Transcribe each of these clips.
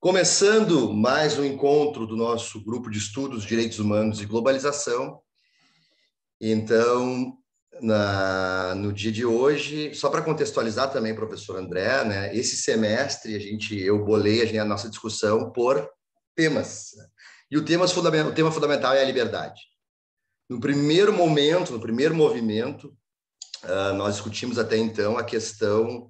Começando mais um encontro do nosso grupo de estudos Direitos Humanos e Globalização. Então, no dia de hoje, só para contextualizar também, professor André, né, esse semestre eu bolei a nossa discussão por temas. E o tema fundamental é a liberdade. No primeiro momento, no primeiro movimento, nós discutimos até então a questão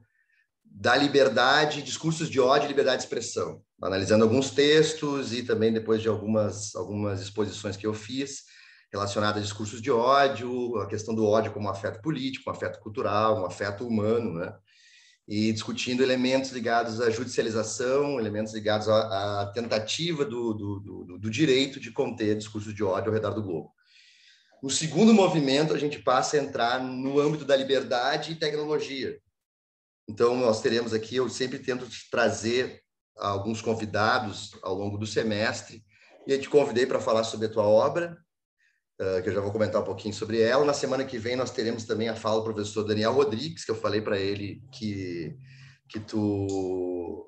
da liberdade, discursos de ódio e liberdade de expressão, analisando alguns textos e também depois de algumas exposições que eu fiz relacionadas a discursos de ódio, a questão do ódio como um afeto político, um afeto cultural, um afeto humano, né? E discutindo elementos ligados à judicialização, elementos ligados à tentativa do direito de conter discursos de ódio ao redor do globo. No segundo movimento, a gente passa a entrar no âmbito da liberdade e tecnologia. Então, nós teremos aqui, eu sempre tento trazer alguns convidados ao longo do semestre, e eu te convidei para falar sobre a tua obra, que eu já vou comentar um pouquinho sobre ela. Na semana que vem, nós teremos também a fala do professor Daniel Rodrigues, que eu falei para ele que tu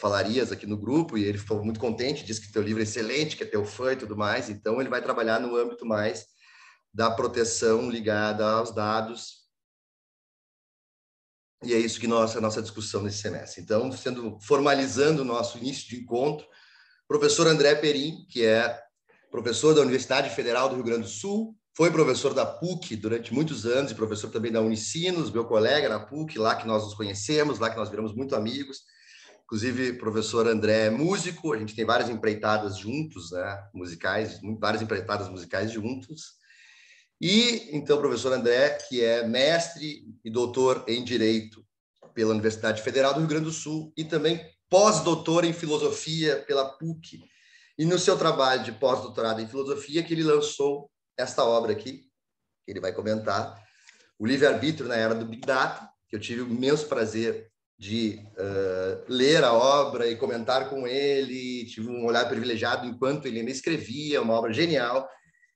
falarias aqui no grupo, e ele ficou muito contente, disse que teu livro é excelente, que é teu fã e tudo mais. Então, ele vai trabalhar no âmbito mais da proteção ligada aos dados. E é isso que a nossa discussão nesse semestre. Então, formalizando o nosso início de encontro, professor André Perim, que é professor da Universidade Federal do Rio Grande do Sul, foi professor da PUC durante muitos anos e professor também da Unicinos, meu colega na PUC, lá que nós nos conhecemos, lá que nós viramos muito amigos. Inclusive, professor André é músico, a gente tem várias empreitadas juntos, né, musicais, várias empreitadas musicais juntos. E, então, o professor André, que é mestre e doutor em Direito pela Universidade Federal do Rio Grande do Sul e também pós-doutor em Filosofia pela PUC. E no seu trabalho de pós-doutorado em Filosofia, que ele lançou esta obra aqui, que ele vai comentar, O Livre-Arbítrio na Era do Big Data, que eu tive o imenso prazer de ler a obra e comentar com ele, tive um olhar privilegiado enquanto ele ainda escrevia, uma obra genial,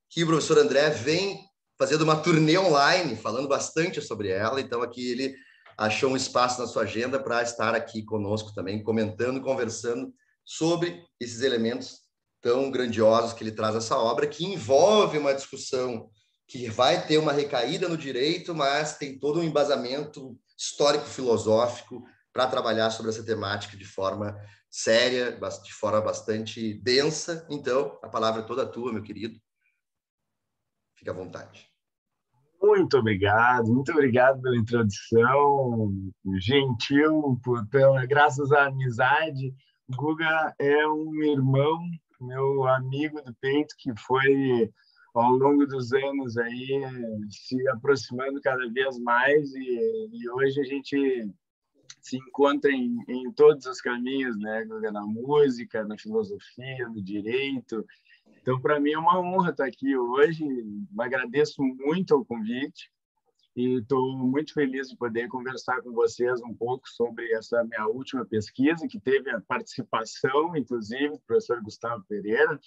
que o professor André vem fazendo uma turnê online, falando bastante sobre ela. Então, aqui ele achou um espaço na sua agenda para estar aqui conosco também, comentando, conversando sobre esses elementos tão grandiosos que ele traz essa obra, que envolve uma discussão que vai ter uma recaída no direito, mas tem todo um embasamento histórico-filosófico para trabalhar sobre essa temática de forma séria, de forma bastante densa. Então, a palavra é toda tua, meu querido. Fique à vontade. Muito obrigado pela introdução, gentil, graças à amizade. O Guga é um irmão, meu amigo do peito, que foi, ao longo dos anos, aí, se aproximando cada vez mais, e hoje a gente se encontra em todos os caminhos, né, Guga? Na música, na filosofia, no direito. Então, para mim é uma honra estar aqui hoje. Agradeço muito o convite e estou muito feliz de poder conversar com vocês um pouco sobre essa minha última pesquisa, que teve a participação, inclusive, do professor Gustavo Pereira.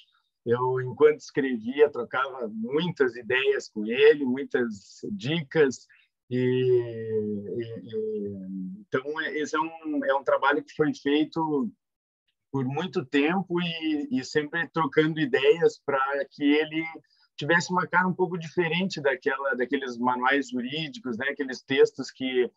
Eu, enquanto escrevia, trocava muitas ideias com ele, muitas dicas. Então, esse é um trabalho que foi feito por muito tempo e sempre trocando ideias para que ele tivesse uma cara um pouco diferente daqueles manuais jurídicos, né? Aqueles textos que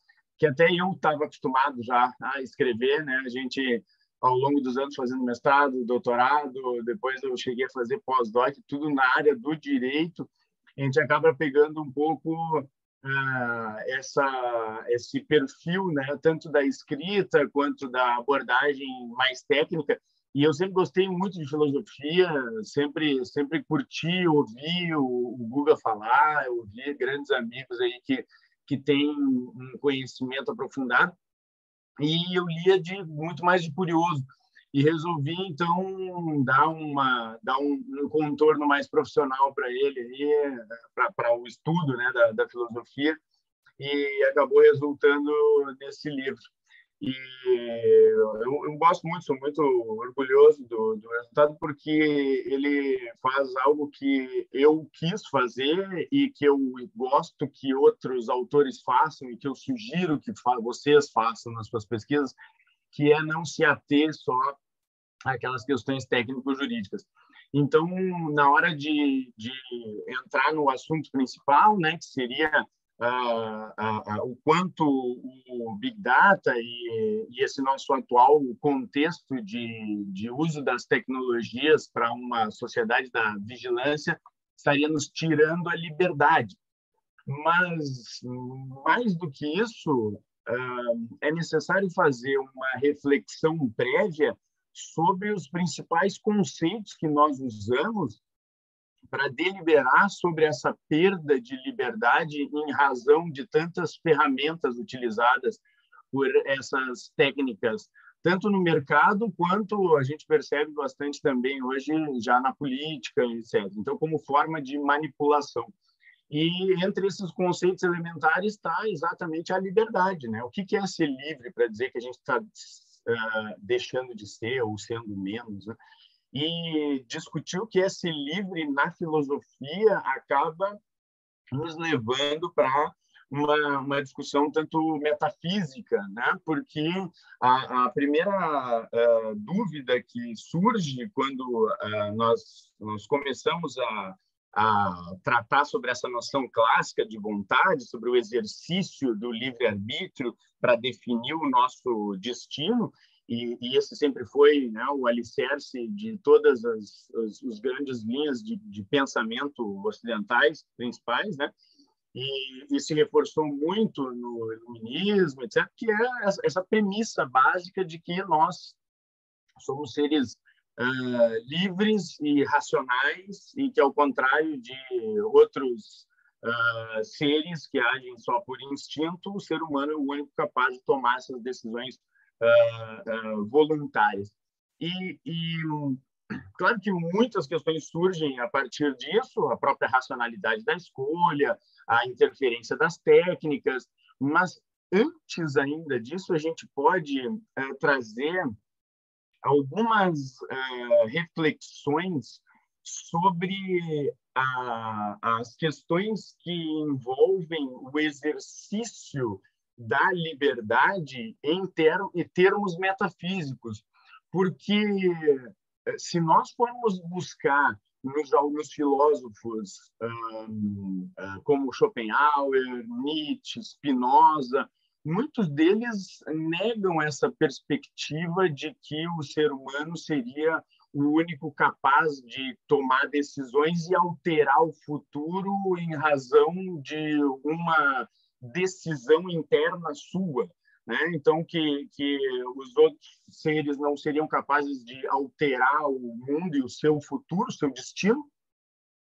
até eu estava acostumado já a escrever, né? A gente, ao longo dos anos, fazendo mestrado, doutorado, depois eu cheguei a fazer pós-doc, tudo na área do direito, a gente acaba pegando um pouco esse perfil, né, tanto da escrita quanto da abordagem mais técnica. E eu sempre gostei muito de filosofia, sempre curti ouvir o Guga falar, ouvir grandes amigos aí que têm um conhecimento aprofundado. E eu lia muito mais de curioso. E resolvi, então, dar um contorno mais profissional para ele, para o estudo, né, da filosofia, e acabou resultando nesse livro. E eu gosto muito, sou muito orgulhoso do resultado, porque ele faz algo que eu quis fazer e que eu gosto que outros autores façam e que eu sugiro que vocês façam nas suas pesquisas, que é não se ater só aquelas questões técnico-jurídicas. Então, na hora de entrar no assunto principal, né, que seria o quanto o Big Data e esse nosso atual contexto de uso das tecnologias para uma sociedade da vigilância estaria nos tirando a liberdade. Mas, mais do que isso, é necessário fazer uma reflexão prévia sobre os principais conceitos que nós usamos para deliberar sobre essa perda de liberdade em razão de tantas ferramentas utilizadas por essas técnicas, tanto no mercado quanto a gente percebe bastante também hoje já na política, etc. Então, como forma de manipulação. E entre esses conceitos elementares está exatamente a liberdade, né? O que é ser livre para dizer que a gente está deixando de ser ou sendo menos, né? E discutir o que é ser livre na filosofia acaba nos levando para uma discussão tanto metafísica, né? Porque a primeira dúvida que surge quando nós começamos a tratar sobre essa noção clássica de vontade, sobre o exercício do livre-arbítrio para definir o nosso destino, e esse sempre foi, né, o alicerce de todas as grandes linhas de pensamento ocidentais principais, né? E se reforçou muito no iluminismo, etc., que é essa premissa básica de que nós somos seres livres e racionais, e que, ao contrário de outros seres que agem só por instinto, o ser humano é o único capaz de tomar essas decisões voluntárias. E claro que muitas questões surgem a partir disso, a própria racionalidade da escolha, a interferência das técnicas, mas antes ainda disso, a gente pode trazer algumas reflexões sobre as questões que envolvem o exercício da liberdade em termos metafísicos, porque se nós formos buscar nos filósofos como Schopenhauer, Nietzsche, Spinoza, muitos deles negam essa perspectiva de que o ser humano seria o único capaz de tomar decisões e alterar o futuro em razão de uma decisão interna sua, né? Então, que os outros seres não seriam capazes de alterar o mundo e o seu futuro, o seu destino,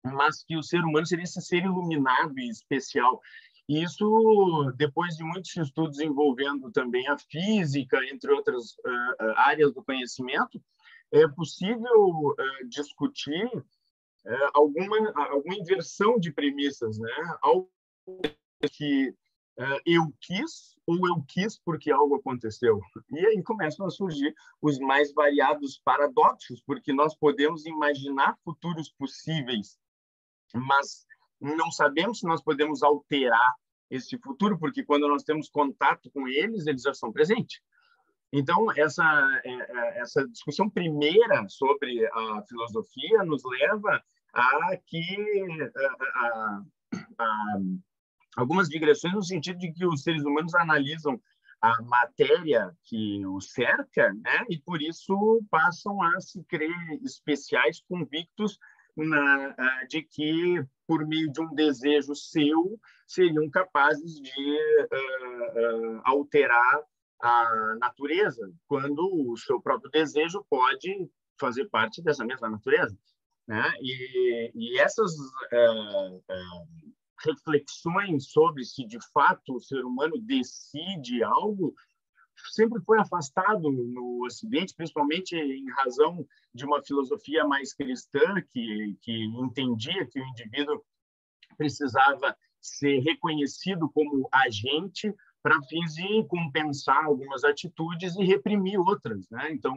mas que o ser humano seria esse ser iluminado e especial. E isso, depois de muitos estudos envolvendo também a física, entre outras áreas do conhecimento, é possível discutir alguma inversão de premissas, né? Algo que eu quis ou eu quis porque algo aconteceu. E aí começam a surgir os mais variados paradoxos, porque nós podemos imaginar futuros possíveis, mas não sabemos se nós podemos alterar esse futuro, porque quando nós temos contato com eles, eles já estão presentes. Então, essa discussão primeira sobre a filosofia nos leva a algumas digressões no sentido de que os seres humanos analisam a matéria que os cerca, né? E por isso passam a se crer especiais, convictos de que, por meio de um desejo seu, seriam capazes de alterar a natureza, quando o seu próprio desejo pode fazer parte dessa mesma natureza, né? E essas reflexões sobre se de fato o ser humano decide algo sempre foi afastado no Ocidente, principalmente em razão de uma filosofia mais cristã que entendia que o indivíduo precisava ser reconhecido como agente para fins de compensar algumas atitudes e reprimir outras, né? Então,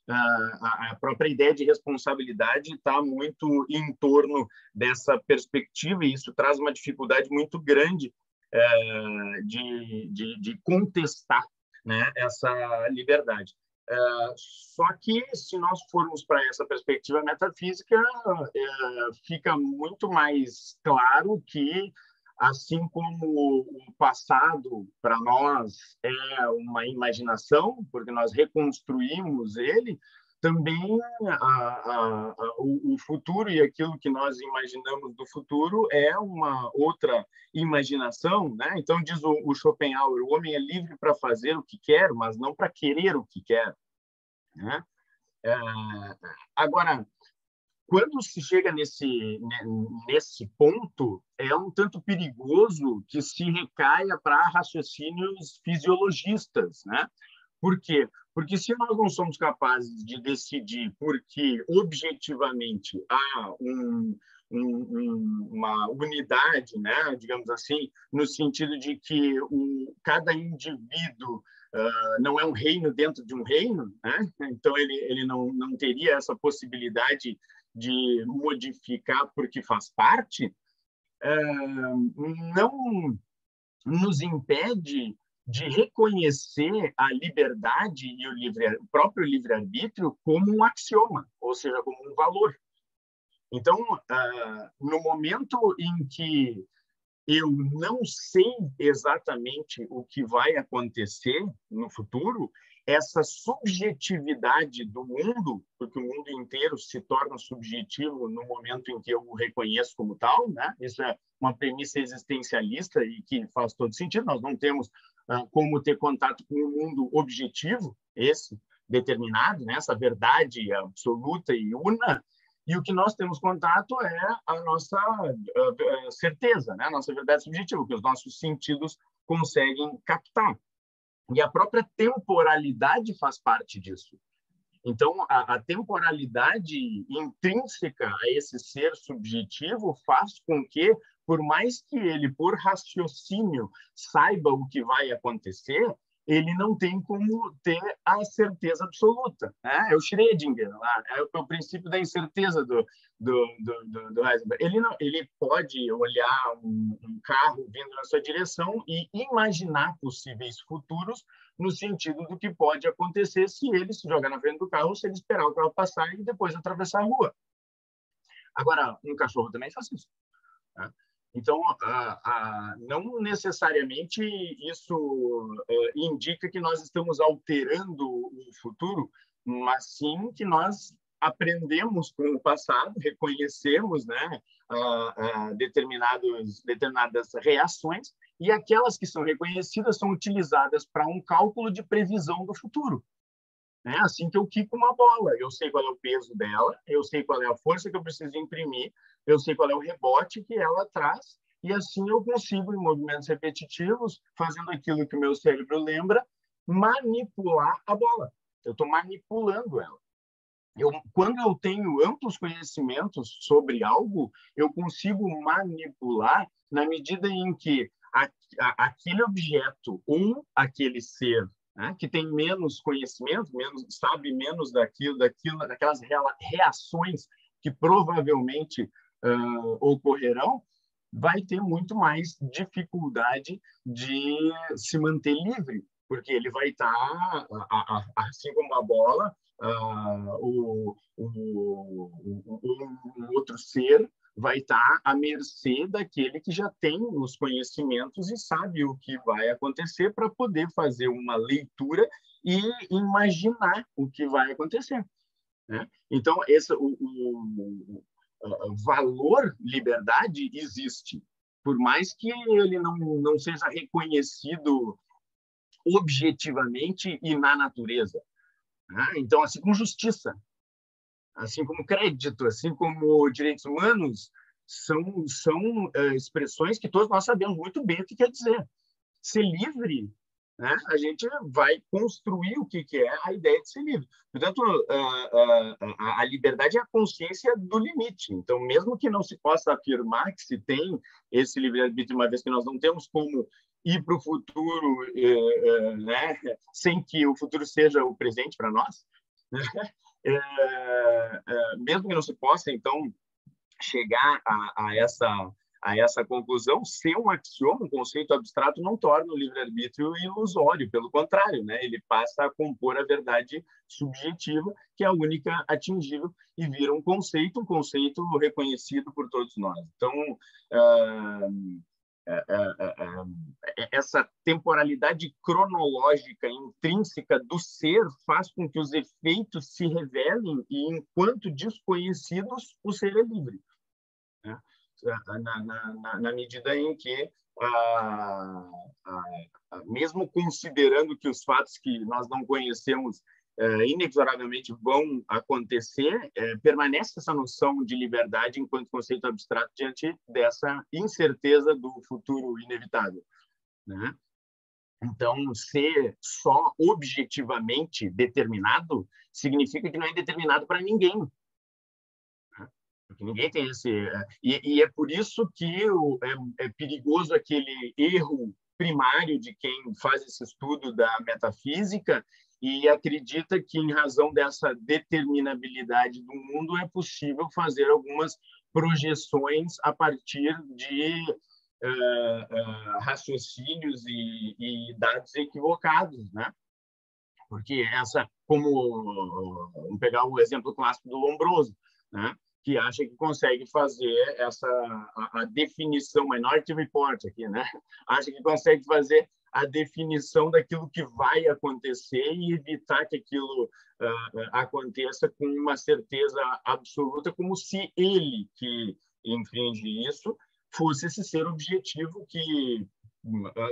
a própria ideia de responsabilidade está muito em torno dessa perspectiva, e isso traz uma dificuldade muito grande de contestar, né, essa liberdade. Só que, se nós formos para essa perspectiva metafísica, fica muito mais claro que, assim como o passado, para nós, é uma imaginação, porque nós reconstruímos ele, também o futuro e aquilo que nós imaginamos do futuro é uma outra imaginação, né? Então, diz o Schopenhauer, o homem é livre para fazer o que quer, mas não para querer o que quer, né? Agora, quando se chega nesse ponto, é um tanto perigoso que se recaia para raciocínios fisiologistas, né? Por quê? Porque se nós não somos capazes de decidir porque objetivamente há uma unidade, né, digamos assim, no sentido de que cada indivíduo não é um reino dentro de um reino, né? Então ele não teria essa possibilidade de modificar porque faz parte, não nos impede de reconhecer a liberdade e o próprio livre-arbítrio como um axioma, ou seja, como um valor. Então, no momento em que eu não sei exatamente o que vai acontecer no futuro, essa subjetividade do mundo, porque o mundo inteiro se torna subjetivo no momento em que eu o reconheço como tal, né? Isso é uma premissa existencialista e que faz todo sentido. Nós não temos como ter contato com um mundo objetivo, esse determinado, né? Essa verdade absoluta e una. E o que nós temos contato é a nossa certeza, né? A nossa verdade subjetiva, que os nossos sentidos conseguem captar. E a própria temporalidade faz parte disso. Então, a temporalidade intrínseca a esse ser subjetivo faz com que, por mais que ele, por raciocínio, saiba o que vai acontecer, ele não tem como ter a certeza absoluta, né? É o Schrödinger, lá, é o princípio da incerteza do Heisenberg. Ele pode olhar um carro vindo na sua direção e imaginar possíveis futuros no sentido do que pode acontecer se ele se jogar na frente do carro, se ele esperar o carro passar e depois atravessar a rua. Agora, um cachorro também faz isso, né? Então, não necessariamente isso indica que nós estamos alterando o futuro, mas sim que nós aprendemos com o passado, reconhecemos, né, determinadas reações, e aquelas que são reconhecidas são utilizadas para um cálculo de previsão do futuro. Né? Assim que eu quico uma bola, eu sei qual é o peso dela, eu sei qual é a força que eu preciso imprimir, eu sei qual é o rebote que ela traz, e assim eu consigo, em movimentos repetitivos, fazendo aquilo que o meu cérebro lembra, manipular a bola. Eu estou manipulando ela. Quando eu tenho amplos conhecimentos sobre algo, eu consigo manipular na medida em que aquele objeto ou aquele ser, né, que tem menos conhecimento, sabe menos daquelas reações que provavelmente ocorrerão, vai ter muito mais dificuldade de se manter livre, porque ele vai estar, assim como a bola, o outro ser vai estar à mercê daquele que já tem os conhecimentos e sabe o que vai acontecer para poder fazer uma leitura e imaginar o que vai acontecer, né? Então, o valor liberdade existe, por mais que ele não seja reconhecido objetivamente e na natureza. Então, assim como justiça, assim como crédito, assim como direitos humanos, são expressões que todos nós sabemos muito bem o que quer dizer. Ser livre, né? A gente vai construir o que é a ideia de ser livre. Portanto, a liberdade é a consciência do limite. Então, mesmo que não se possa afirmar que se tem esse livre-arbítrio, uma vez que nós não temos como ir para o futuro, né, sem que o futuro seja o presente para nós, né? Mesmo que não se possa, então, chegar a a essa conclusão, ser um axioma, um conceito abstrato, não torna o livre-arbítrio ilusório, pelo contrário, né? Ele passa a compor a verdade subjetiva, que é a única atingível, e vira um conceito reconhecido por todos nós. Então, essa temporalidade cronológica intrínseca do ser faz com que os efeitos se revelem e, enquanto desconhecidos, o ser é livre, né? Na medida em que, mesmo considerando que os fatos que nós não conhecemos inexoravelmente vão acontecer, permanece essa noção de liberdade enquanto conceito abstrato diante dessa incerteza do futuro inevitável, né? Então, ser só objetivamente determinado significa que não é determinado para ninguém, né? Porque ninguém tem esse... E é por isso que é perigoso aquele erro primário de quem faz esse estudo da metafísica e acredita que, em razão dessa determinabilidade do mundo, é possível fazer algumas projeções a partir de raciocínios e dados equivocados, né? Porque vamos pegar o exemplo clássico do Lombroso, né? Que acha que consegue fazer a definição, Minority Report aqui, né? Acha que consegue fazer a definição daquilo que vai acontecer e evitar que aquilo aconteça com uma certeza absoluta, como se ele, que infringe isso, fosse esse ser objetivo que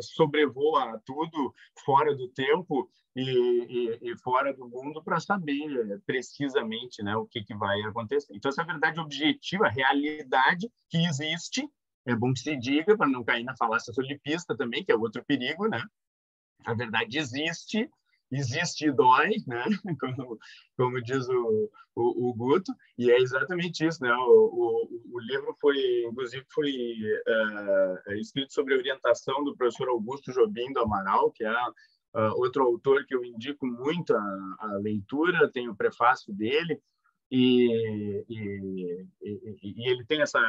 sobrevoa tudo fora do tempo e fora do mundo para saber precisamente, né, o que vai acontecer. Então, essa verdade objetiva, a realidade que existe, é bom que se diga, para não cair na falácia solipista também, que é outro perigo, né? A verdade existe e dói, né? Como diz o Guto, e é exatamente isso, né? O livro inclusive foi escrito sobre a orientação do professor Augusto Jobim do Amaral, que é outro autor que eu indico muito a leitura, tem o prefácio dele, e ele tem essa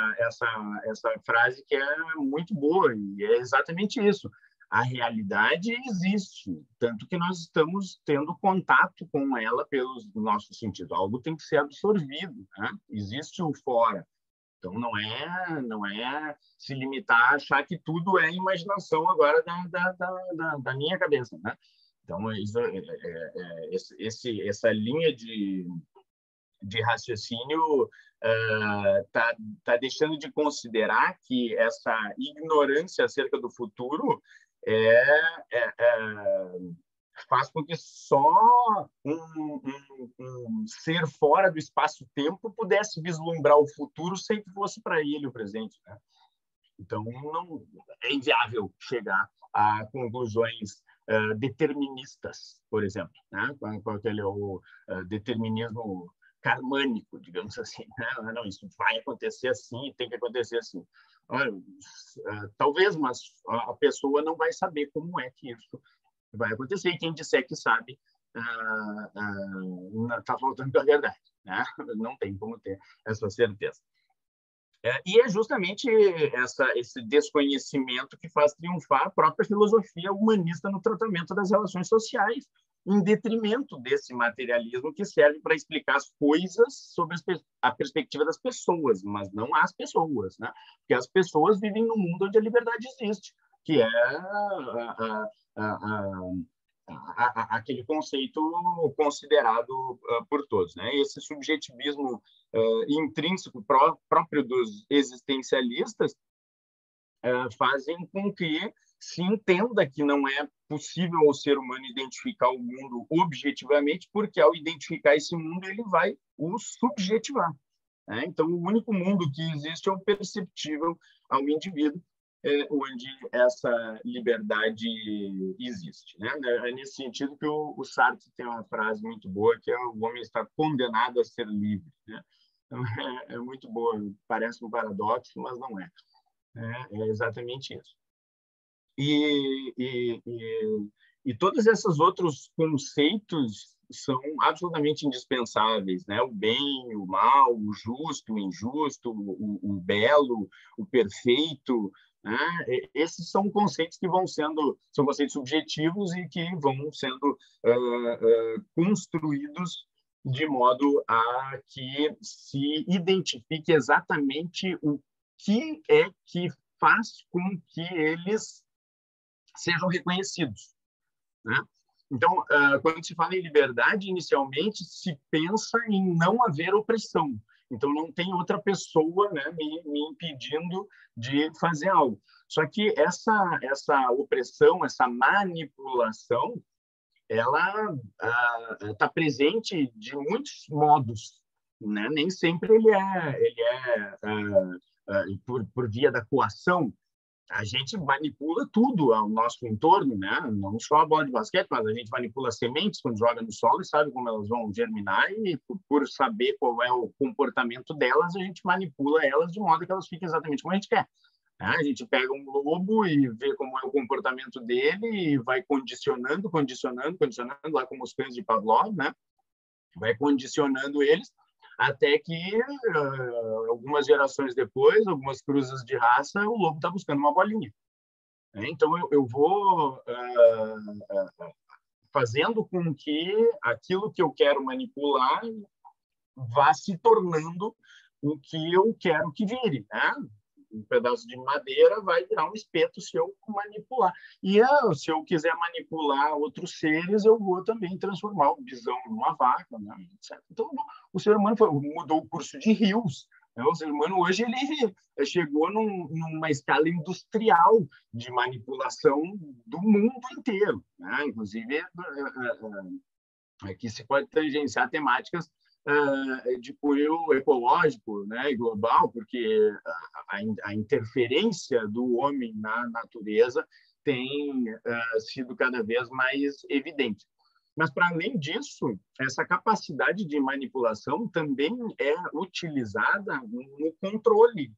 frase que é muito boa, e é exatamente isso. A realidade existe, tanto que nós estamos tendo contato com ela pelos nossos sentidos. Algo tem que ser absorvido, né? Existe o fora. Então, não é se limitar a achar que tudo é imaginação agora da minha cabeça, né? Então, essa linha de raciocínio tá deixando de considerar que essa ignorância acerca do futuro faz com que só um ser fora do espaço-tempo pudesse vislumbrar o futuro sem que fosse para ele o presente, né? Então, não é inviável chegar a conclusões deterministas, por exemplo, né? Com aquele determinismo karmânico, digamos assim, né? Não, isso vai acontecer assim, tem que acontecer assim. Talvez, mas a pessoa não vai saber como é que isso vai acontecer, e quem disser que sabe está faltando com a verdade, né? Não tem como ter essa certeza. E é justamente esse desconhecimento que faz triunfar a própria filosofia humanista no tratamento das relações sociais, em detrimento desse materialismo que serve para explicar as coisas sobre a perspectiva das pessoas, mas não as pessoas, né? Porque as pessoas vivem num mundo onde a liberdade existe, que é aquele conceito considerado por todos, né? Esse subjetivismo intrínseco próprio dos existencialistas fazem com que se entenda que não é possível ao ser humano identificar o mundo objetivamente, porque ao identificar esse mundo ele vai o subjetivar, né? Então, o único mundo que existe é o perceptível ao indivíduo, onde essa liberdade existe, né? É nesse sentido que o Sartre tem uma frase muito boa, que é: o homem está condenado a ser livre, né? Então, é muito boa, parece um paradoxo, mas não é. É exatamente isso. E todos esses outros conceitos são absolutamente indispensáveis, né? O bem, o mal, o justo, o injusto, o belo, o perfeito, né? Esses são conceitos que são conceitos subjetivos e que vão sendo construídos de modo a que se identifique exatamente o que é que faz com que eles sejam reconhecidos, né? Então, quando se fala em liberdade, inicialmente se pensa em não haver opressão. Então, não tem outra pessoa, né, me impedindo de fazer algo. Só que essa opressão, essa manipulação, ela está presente de muitos modos, né? Nem sempre ele é por via da coação. A gente manipula tudo ao nosso entorno, né? Não só a bola de basquete, mas a gente manipula sementes quando joga no solo e sabe como elas vão germinar e por saber qual é o comportamento delas, a gente manipula elas de modo que elas fiquem exatamente como a gente quer. A gente pega um lobo e vê como é o comportamento dele e vai condicionando, lá como os cães de Pavlov, né? Vai condicionando eles até que algumas gerações depois, algumas cruzas de raça, o lobo está buscando uma bolinha. Então, eu vou fazendo com que aquilo que eu quero manipular vá se tornando o que eu quero que vire, né? Um pedaço de madeira vai virar um espeto se eu manipular. E se eu quiser manipular outros seres, eu vou também transformar o bisão numa vaca, né? Etc. Então, o ser humano mudou o curso de rios. Né? O ser humano hoje ele chegou numa escala industrial de manipulação do mundo inteiro, né? Inclusive, aqui se pode tangenciar temáticas de cunho ecológico, né, e global, porque a interferência do homem na natureza tem sido cada vez mais evidente. Mas, para além disso, essa capacidade de manipulação também é utilizada no controle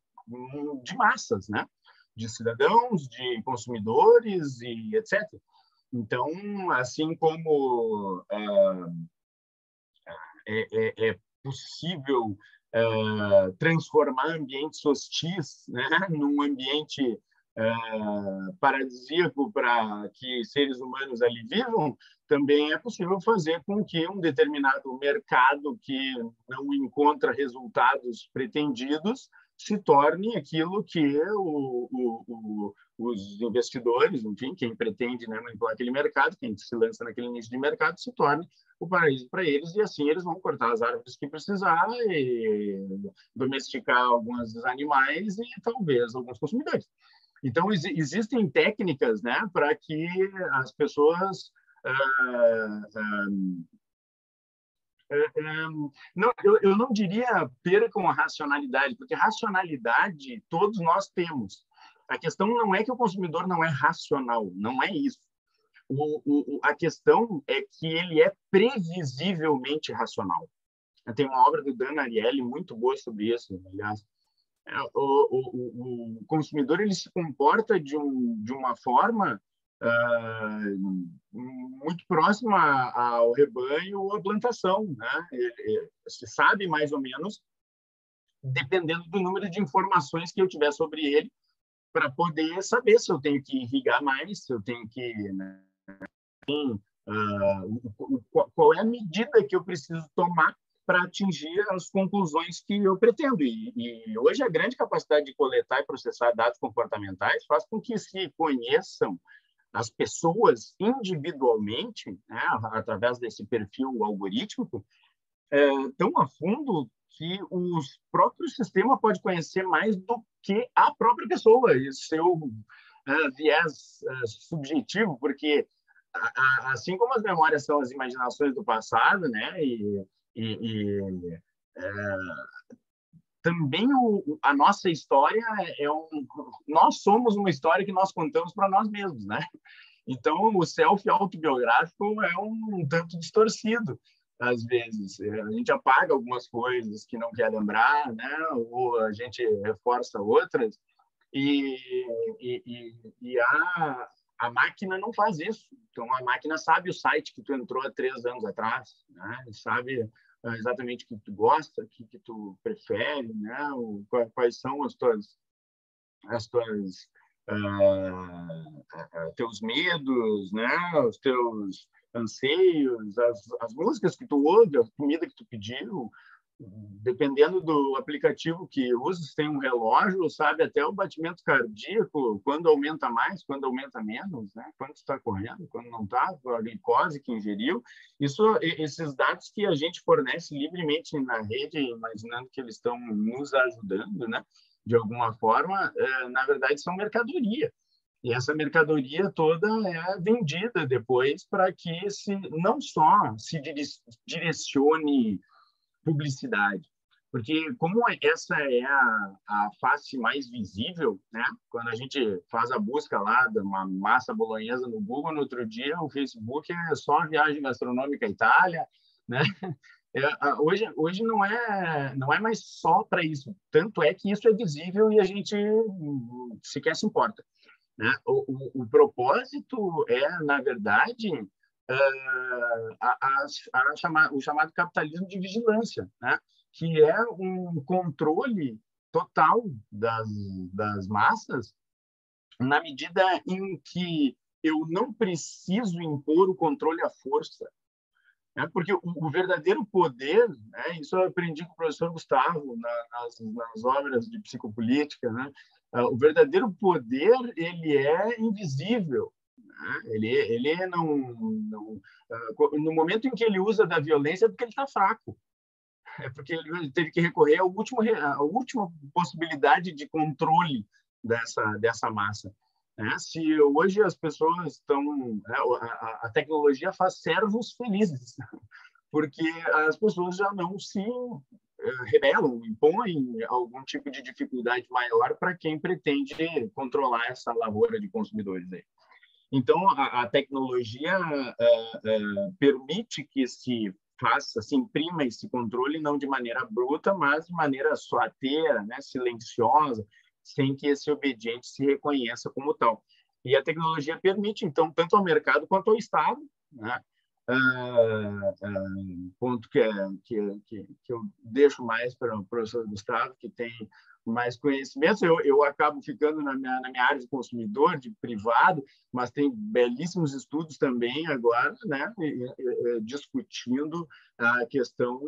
de massas, né, de cidadãos, de consumidores e etc. Então, assim como é possível transformar ambientes hostis, né, num ambiente paradisíaco para que seres humanos ali vivam, também é possível fazer com que um determinado mercado que não encontra resultados pretendidos se torne aquilo que os investidores, enfim, quem pretende, né, manipular aquele mercado, quem se lança naquele nicho de mercado, se torne o paraíso para eles, e assim eles vão cortar as árvores que precisar e domesticar alguns animais e talvez alguns consumidores. Então, existem técnicas, né, para que as pessoas não, eu não diria percam a racionalidade, porque racionalidade todos nós temos. A questão não é que o consumidor não é racional, não é isso. A questão é que ele é previsivelmente racional. Tem uma obra do Dan Ariely muito boa sobre isso, aliás. O consumidor ele se comporta de uma forma muito próxima ao rebanho ou à plantação, né? Se sabe mais ou menos, dependendo do número de informações que eu tiver sobre ele, para poder saber se eu tenho que irrigar mais, se eu tenho que, né, qual é a medida que eu preciso tomar para atingir as conclusões que eu pretendo. E hoje a grande capacidade de coletar e processar dados comportamentais faz com que se conheçam as pessoas individualmente, né, através desse perfil algorítmico, tão a fundo que o próprio sistema pode conhecer mais do que a própria pessoa e seu viés subjetivo, porque assim como as memórias são as imaginações do passado, né, também a nossa história nós somos uma história que nós contamos para nós mesmos, né? Então o self autobiográfico é um tanto distorcido às vezes. A gente apaga algumas coisas que não quer lembrar, né? Ou a gente reforça outras e A máquina não faz isso. Então, a máquina sabe o site que tu entrou há 3 anos atrás, né? Sabe exatamente o que tu gosta, o que tu prefere, né? Quais são as tuas teus medos, né? Os teus anseios, as músicas que tu ouve, a comida que tu pediu, dependendo do aplicativo que usa, se tem um relógio, sabe até o batimento cardíaco, quando aumenta mais, quando aumenta menos, né? Quando está correndo, quando não está, a glicose que ingeriu. Esses dados que a gente fornece livremente na rede, imaginando que eles estão nos ajudando, né? De alguma forma, na verdade, são mercadoria. E essa mercadoria toda é vendida depois para que não só se direcione publicidade, porque como essa é a face mais visível, né? Quando a gente faz a busca lá de uma massa bolonhesa no Google, no outro dia o Facebook é só viagem gastronômica à Itália, né? Hoje não é mais só para isso, tanto é que isso é visível e a gente sequer se importa, né? O propósito é, na verdade, o chamado capitalismo de vigilância, né? Que é um controle total das massas, na medida em que eu não preciso impor o controle à força, né? Porque o verdadeiro poder, né? Isso eu aprendi com o professor Gustavo nas obras de psicopolítica, né? O verdadeiro poder, ele é invisível. Ele não, no momento em que ele usa da violência é porque ele está fraco, é porque ele teve que recorrer à última possibilidade de controle dessa massa, né? Se hoje as pessoas estão, né, a tecnologia faz servos felizes, porque as pessoas já não se rebelam, impõem algum tipo de dificuldade maior para quem pretende controlar essa lavoura de consumidores aí. Então, a tecnologia permite que se imprima esse controle não de maneira bruta, mas de maneira sorrateira, né, silenciosa, sem que esse obediente se reconheça como tal. E a tecnologia permite, então, tanto ao mercado quanto ao Estado, né, ponto que eu deixo mais para o professor Gustavo, que tem mais conhecimentos. Eu acabo ficando na minha área de consumidor, de privado, mas tem belíssimos estudos também agora, né, discutindo a questão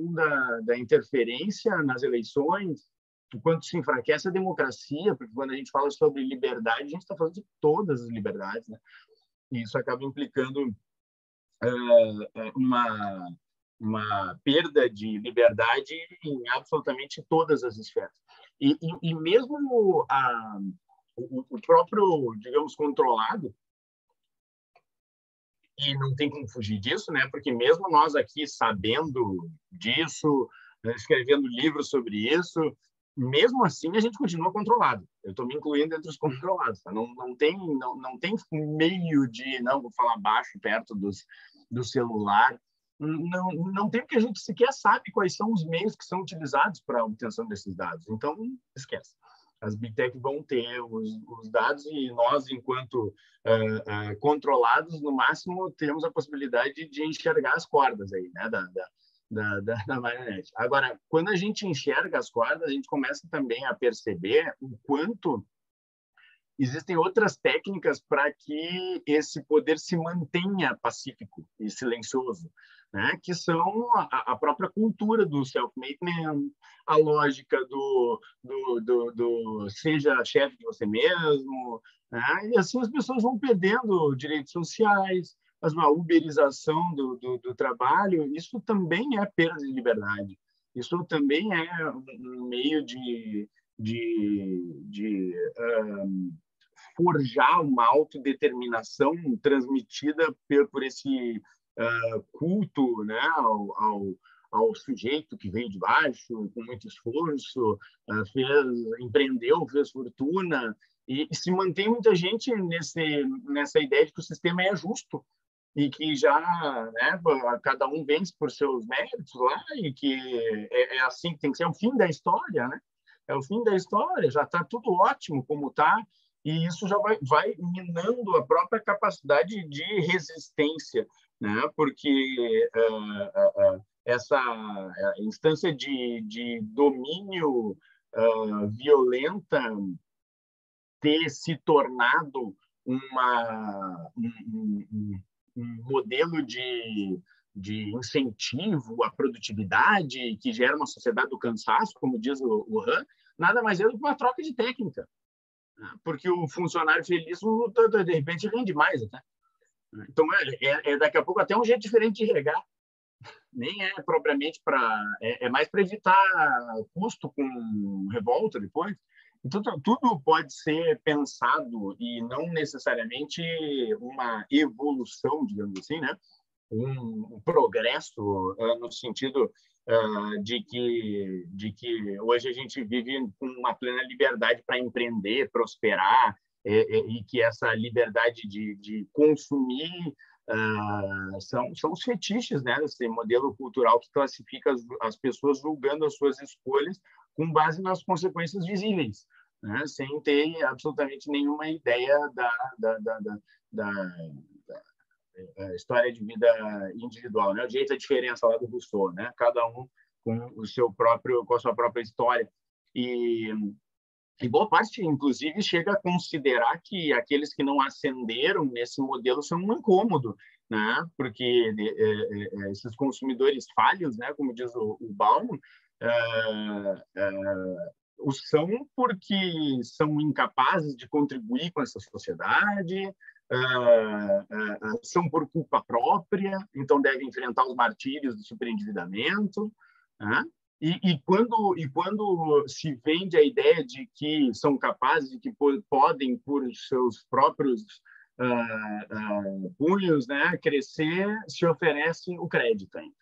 da interferência nas eleições, o quanto se enfraquece a democracia, porque quando a gente fala sobre liberdade, a gente está falando de todas as liberdades, né? E isso acaba implicando uma perda de liberdade em absolutamente todas as esferas. E mesmo o próprio, digamos, controlado, e não tem como fugir disso, né? Porque mesmo nós aqui sabendo disso, escrevendo livros sobre isso, mesmo assim a gente continua controlado. Eu estou me incluindo entre os controlados. Tá? Não tem meio de não vou falar baixo perto do celular. Não tem, porque a gente sequer sabe quais são os meios que são utilizados para a obtenção desses dados. Então, esquece. As Big Tech vão ter os dados e nós, enquanto controlados, no máximo, temos a possibilidade de enxergar as cordas aí, né, da marionete. Agora, quando a gente enxerga as cordas, a gente começa também a perceber o quanto existem outras técnicas para que esse poder se mantenha pacífico e silencioso, né? Que são a própria cultura do self-made man, a lógica do seja chefe de você mesmo, né? E assim as pessoas vão perdendo direitos sociais, a uberização do trabalho. Isso também é perda de liberdade. Isso também é um meio de forjar uma autodeterminação transmitida por esse culto, né, ao sujeito que veio de baixo, com muito esforço, empreendeu, fez fortuna, e se mantém muita gente nessa ideia de que o sistema é justo e que já, né, cada um vence por seus méritos lá e que é assim que tem que ser. É o fim da história, né? É o fim da história, já está tudo ótimo como está, e isso já vai minando a própria capacidade de resistência, né? Porque essa instância de domínio violenta ter se tornado um modelo de incentivo à produtividade que gera uma sociedade do cansaço, como diz o Han, nada mais é do que uma troca de técnica, né? Porque o funcionário feliz, de repente, rende mais até. Então, daqui a pouco até um jeito diferente de regar. Nem é propriamente para... É mais para evitar custo com revolta depois. Então, tudo pode ser pensado e não necessariamente uma evolução, digamos assim, né? Um progresso no sentido de que hoje a gente vive com uma plena liberdade para empreender, prosperar, e que essa liberdade de consumir são os fetiches, né, desse modelo cultural que classifica as pessoas julgando as suas escolhas com base nas consequências visíveis, né, sem ter absolutamente nenhuma ideia da história de vida individual, né? O jeito, a diferença lá do Rousseau, né? Cada um com a sua própria história. E boa parte, inclusive, chega a considerar que aqueles que não ascenderam nesse modelo são um incômodo, né? Porque esses consumidores falhos, né? Como diz o Bauman, os são porque são incapazes de contribuir com essa sociedade, são por culpa própria, então devem enfrentar os martírios do superendividamento, né? E quando se vende a ideia de que são capazes, de que podem, por seus próprios punhos, né, crescer, se oferece o crédito ainda,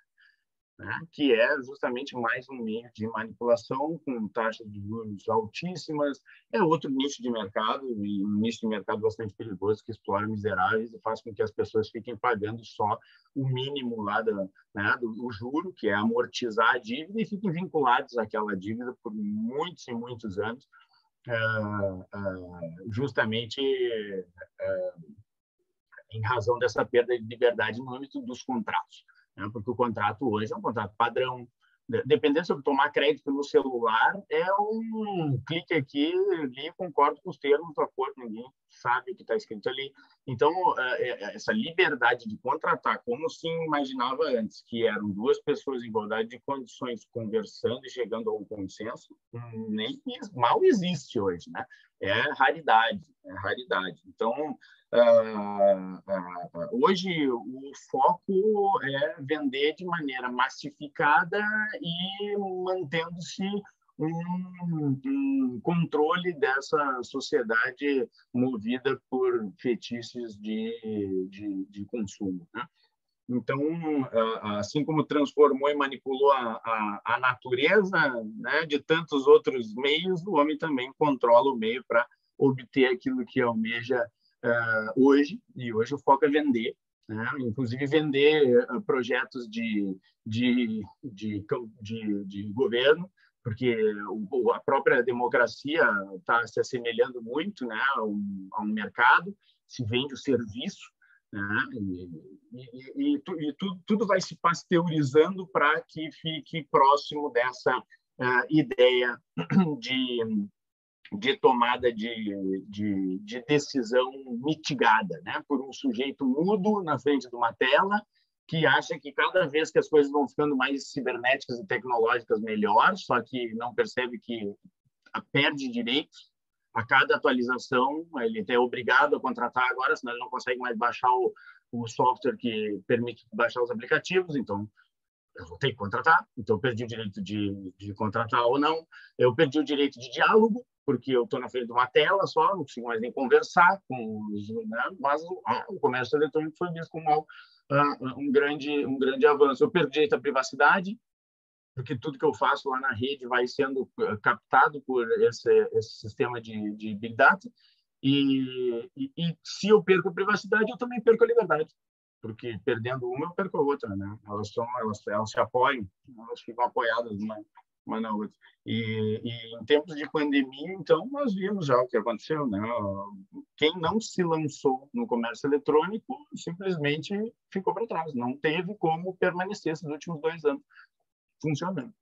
né? Que é justamente mais um meio de manipulação com taxas de juros altíssimas. É outro nicho de mercado, e um nicho de mercado bastante perigoso, que explora miseráveis e faz com que as pessoas fiquem pagando só o mínimo lá do juro, que é amortizar a dívida, e fiquem vinculados àquela dívida por muitos e muitos anos, justamente em razão dessa perda de liberdade no âmbito dos contratos, né? Porque o contrato hoje é um contrato padrão. Dependendo se eu tomar crédito no celular, é um clique aqui, ali, concordo com os termos, estou de acordo, ninguém sabe o que está escrito ali. Então, essa liberdade de contratar, como se imaginava antes, que eram duas pessoas em igualdade de condições conversando e chegando a um consenso, nem mal existe hoje, né? É raridade, é raridade. Então, hoje o foco é vender de maneira massificada e mantendo-se um controle dessa sociedade movida por fetiches de consumo, né? Então, assim como transformou e manipulou a natureza, né, de tantos outros meios, o homem também controla o meio para obter aquilo que almeja hoje, e hoje o foco é vender, né? Inclusive vender projetos de governo, porque a própria democracia está se assemelhando muito, né, a um mercado, se vende o serviço, né? Tudo vai se pasteurizando para que fique próximo dessa ideia de tomada de decisão mitigada, né? Por um sujeito mudo na frente de uma tela que acha que cada vez que as coisas vão ficando mais cibernéticas e tecnológicas, melhor, só que não percebe que perde direitos a cada atualização. Ele é obrigado a contratar agora, senão ele não consegue mais baixar o software que permite baixar os aplicativos, então eu vou ter que contratar, então eu perdi o direito de contratar ou não, eu perdi o direito de diálogo, porque eu estou na frente de uma tela só, não consigo mais nem conversar com os, né? Mas o comércio eletrônico foi visto como um grande avanço. Eu perdi o direito à privacidade, porque tudo que eu faço lá na rede vai sendo captado por esse sistema de Big Data, e se eu perco a privacidade, eu também perco a liberdade, porque perdendo uma, eu perco a outra, né? Elas se apoiam, elas ficam apoiadas uma uma na outra. E em tempos de pandemia, então, nós vimos já o que aconteceu, né? Quem não se lançou no comércio eletrônico simplesmente ficou para trás, não teve como permanecer esses últimos 2 anos funcionando.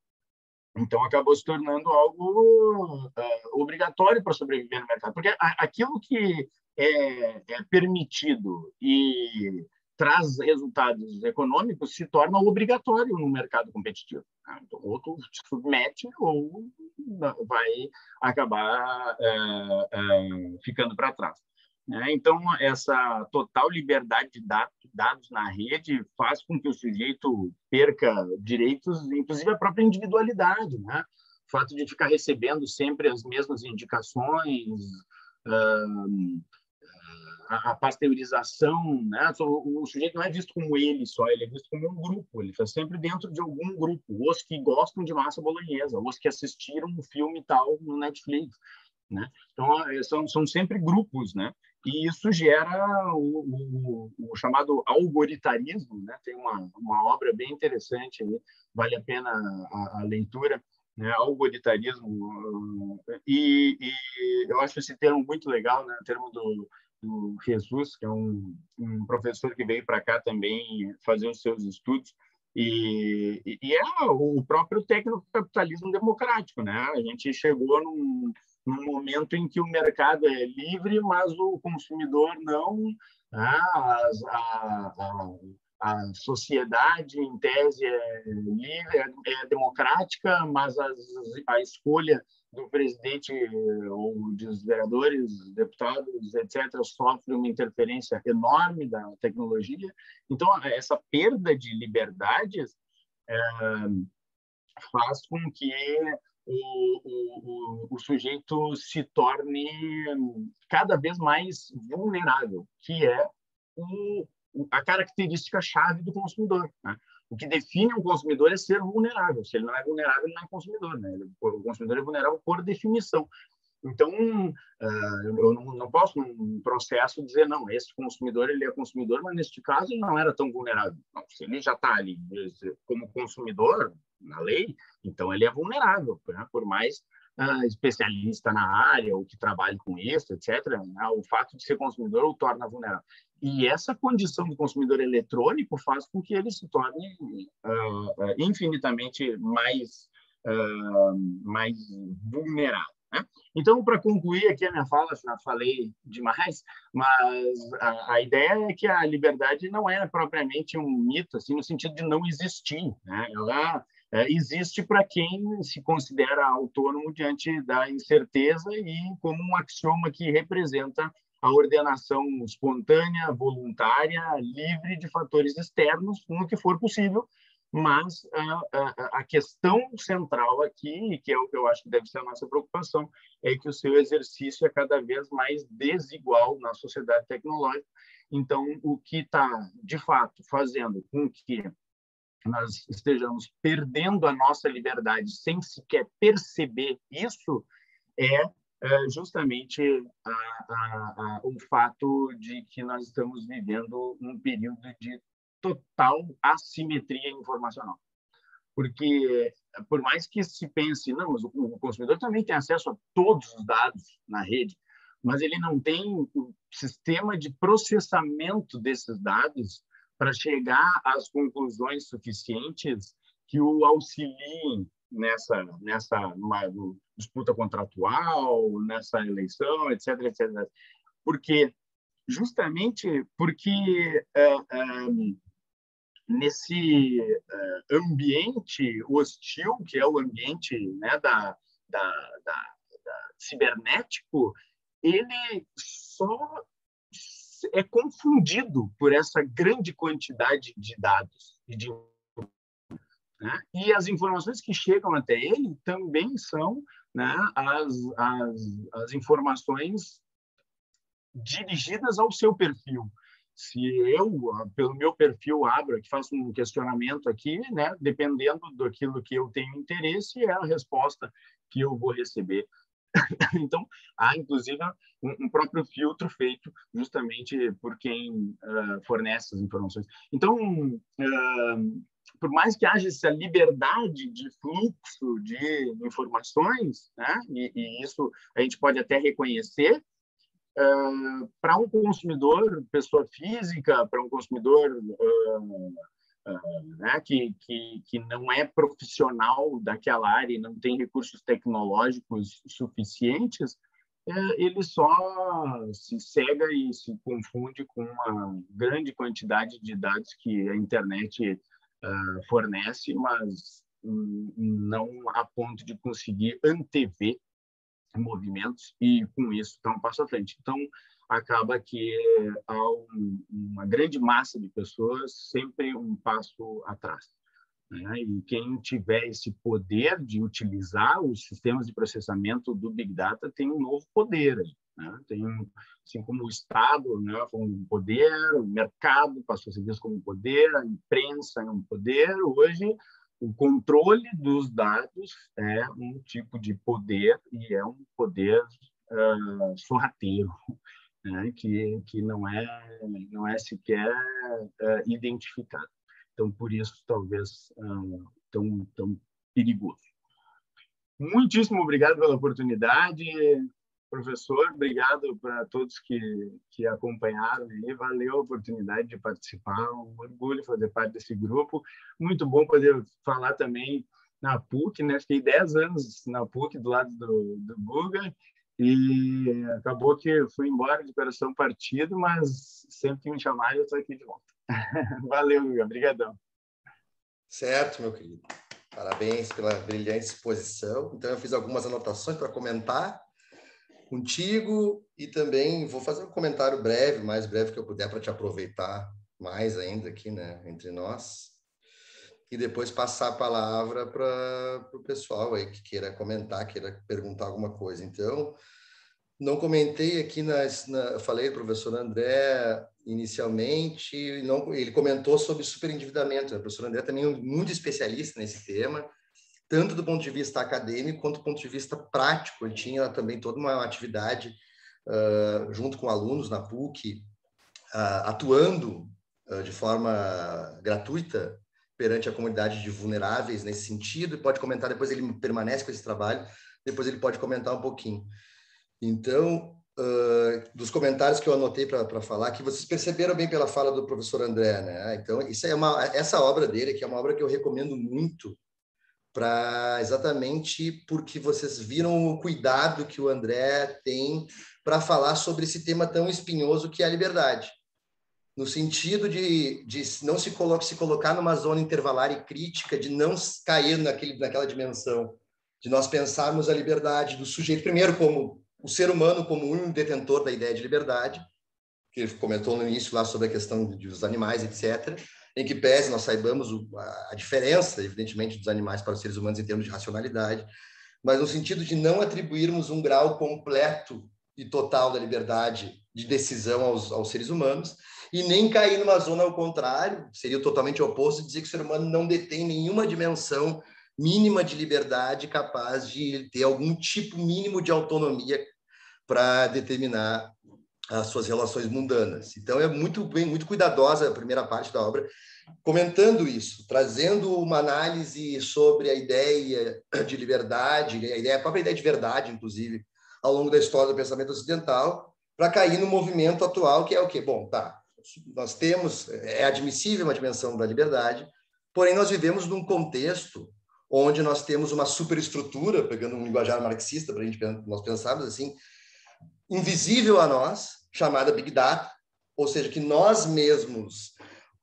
Então, acabou se tornando algo obrigatório para sobreviver no mercado. Porque aquilo que é permitido e traz resultados econômicos se torna obrigatório no mercado competitivo. Então, ou tu te submete ou vai acabar ficando para trás. Então, essa total liberdade de dados na rede faz com que o sujeito perca direitos, inclusive a própria individualidade, né? O fato de ficar recebendo sempre as mesmas indicações, a pasteurização, né? O sujeito não é visto como ele só, ele é visto como um grupo, ele está sempre dentro de algum grupo, os que gostam de massa bolonhesa, os que assistiram o filme tal no Netflix, né? Então, são sempre grupos, né? E isso gera o chamado algoritarismo, né? Tem uma obra bem interessante, vale a pena a leitura, né? Algoritarismo. E eu acho esse termo muito legal, né? O termo do Jesus, que é um professor que veio para cá também fazer os seus estudos, e é o próprio tecnocapitalismo democrático, né? A gente chegou num momento em que o mercado é livre, mas o consumidor não, né? A sociedade, em tese, é livre, é democrática, mas a escolha do presidente ou dos vereadores, deputados, etc., sofre uma interferência enorme da tecnologia. Então, essa perda de liberdades faz com que o sujeito se torne cada vez mais vulnerável, que é a característica-chave do consumidor, né? O que define um consumidor é ser vulnerável. Se ele não é vulnerável, ele não é consumidor, né? O consumidor é vulnerável por definição. Então, eu não posso, num processo, dizer, não, esse consumidor ele é consumidor, mas neste caso ele não era tão vulnerável. Não, se ele já está ali como consumidor, na lei, então ele é vulnerável, né? Por mais especialista na área ou que trabalhe com isso, etc., né? O fato de ser consumidor o torna vulnerável. E essa condição do consumidor eletrônico faz com que ele se torne infinitamente mais vulnerável, né? Então, para concluir aqui a minha fala, já falei demais, mas a ideia é que a liberdade não é propriamente um mito, assim, no sentido de não existir, né? Ela existe para quem se considera autônomo diante da incerteza e como um axioma que representa a ordenação espontânea, voluntária, livre de fatores externos, no que for possível, mas a questão central aqui, que é o que eu acho que deve ser a nossa preocupação, é que o seu exercício é cada vez mais desigual na sociedade tecnológica. Então, o que está, de fato, fazendo com que nós estejamos perdendo a nossa liberdade sem sequer perceber isso é justamente o fato de que nós estamos vivendo um período de total assimetria informacional. Porque, por mais que se pense, não, mas o consumidor também tem acesso a todos os dados na rede, mas ele não tem o sistema de processamento desses dados para chegar às conclusões suficientes que o auxiliem nessa disputa contratual, nessa eleição, etc., etc. Justamente porque nesse ambiente hostil, que é o ambiente, né, da cibernético, ele só é confundido por essa grande quantidade de dados e né? E as informações que chegam até ele também são, né, as informações dirigidas ao seu perfil. Se eu, pelo meu perfil, abro aqui, faço um questionamento aqui, né, dependendo daquilo que eu tenho interesse, é a resposta que eu vou receber. Então, há, inclusive, um próprio filtro feito justamente por quem fornece as informações. Então, por mais que haja essa liberdade de fluxo de informações, né, e isso a gente pode até reconhecer, para um consumidor, pessoa física, para um consumidor né, que não é profissional daquela área e não tem recursos tecnológicos suficientes, ele só se cega e se confunde com uma grande quantidade de dados que a internet fornece, mas não a ponto de conseguir antever movimentos e, com isso, está um passo à frente. Então, acaba que há uma grande massa de pessoas sempre um passo atrás, né? E quem tiver esse poder de utilizar os sistemas de processamento do Big Data tem um novo poder, né? Tem, assim como o Estado, né, com um poder, o mercado passou a ser visto como um poder, a imprensa é um poder. Hoje, o controle dos dados é um tipo de poder e é um poder sorrateiro, né, que não é sequer identificado. Então, por isso, talvez, tão perigoso. Muitíssimo obrigado pela oportunidade, professor. Obrigado para todos que acompanharam. E valeu a oportunidade de participar. Um orgulho fazer parte desse grupo. Muito bom poder falar também na PUC, né? Fiquei 10 anos na PUC, do lado do Guga, e acabou que fui embora de coração partido, mas sempre que me chamarem, eu estou aqui de volta. Valeu, Guga. Obrigadão. Certo, meu querido. Parabéns pela brilhante exposição. Então, eu fiz algumas anotações para comentar contigo e também vou fazer um comentário breve, mais breve que eu puder, para te aproveitar mais ainda aqui, né, entre nós. E depois passar a palavra para o pessoal aí que queira comentar, queira perguntar alguma coisa. Então, não comentei aqui, eu falei para o professor André inicialmente, ele comentou sobre superendividamento. O professor André também é muito especialista nesse tema, tanto do ponto de vista acadêmico quanto do ponto de vista prático. Ele tinha também toda uma atividade junto com alunos na PUC, atuando de forma gratuita perante a comunidade de vulneráveis nesse sentido, e pode comentar, depois ele permanece com esse trabalho, depois ele pode comentar um pouquinho. Então, dos comentários que eu anotei para falar, que vocês perceberam bem pela fala do professor André, né? Então, essa obra dele, que é uma obra que eu recomendo muito, exatamente porque vocês viram o cuidado que o André tem para falar sobre esse tema tão espinhoso que é a liberdade, no sentido de não se colocar numa zona intervalar e crítica, de não cair naquela dimensão, de nós pensarmos a liberdade do sujeito, primeiro como o ser humano como um detentor da ideia de liberdade, que ele comentou no início lá sobre a questão dos animais, etc., em que pese nós saibamos a diferença, evidentemente, dos animais para os seres humanos em termos de racionalidade, mas no sentido de não atribuirmos um grau completo e total da liberdade de decisão aos seres humanos, e nem cair numa zona ao contrário, seria totalmente oposto, de dizer que o ser humano não detém nenhuma dimensão mínima de liberdade capaz de ter algum tipo mínimo de autonomia para determinar as suas relações mundanas. Então, é muito cuidadosa a primeira parte da obra, comentando isso, trazendo uma análise sobre a ideia de liberdade, a própria ideia de verdade, inclusive, ao longo da história do pensamento ocidental, para cair no movimento atual, que é o quê? Bom, tá, nós temos, é admissível uma dimensão da liberdade, porém nós vivemos num contexto onde nós temos uma superestrutura, pegando um linguajar marxista, para nós pensarmos assim, invisível a nós, chamada Big Data, ou seja, que nós mesmos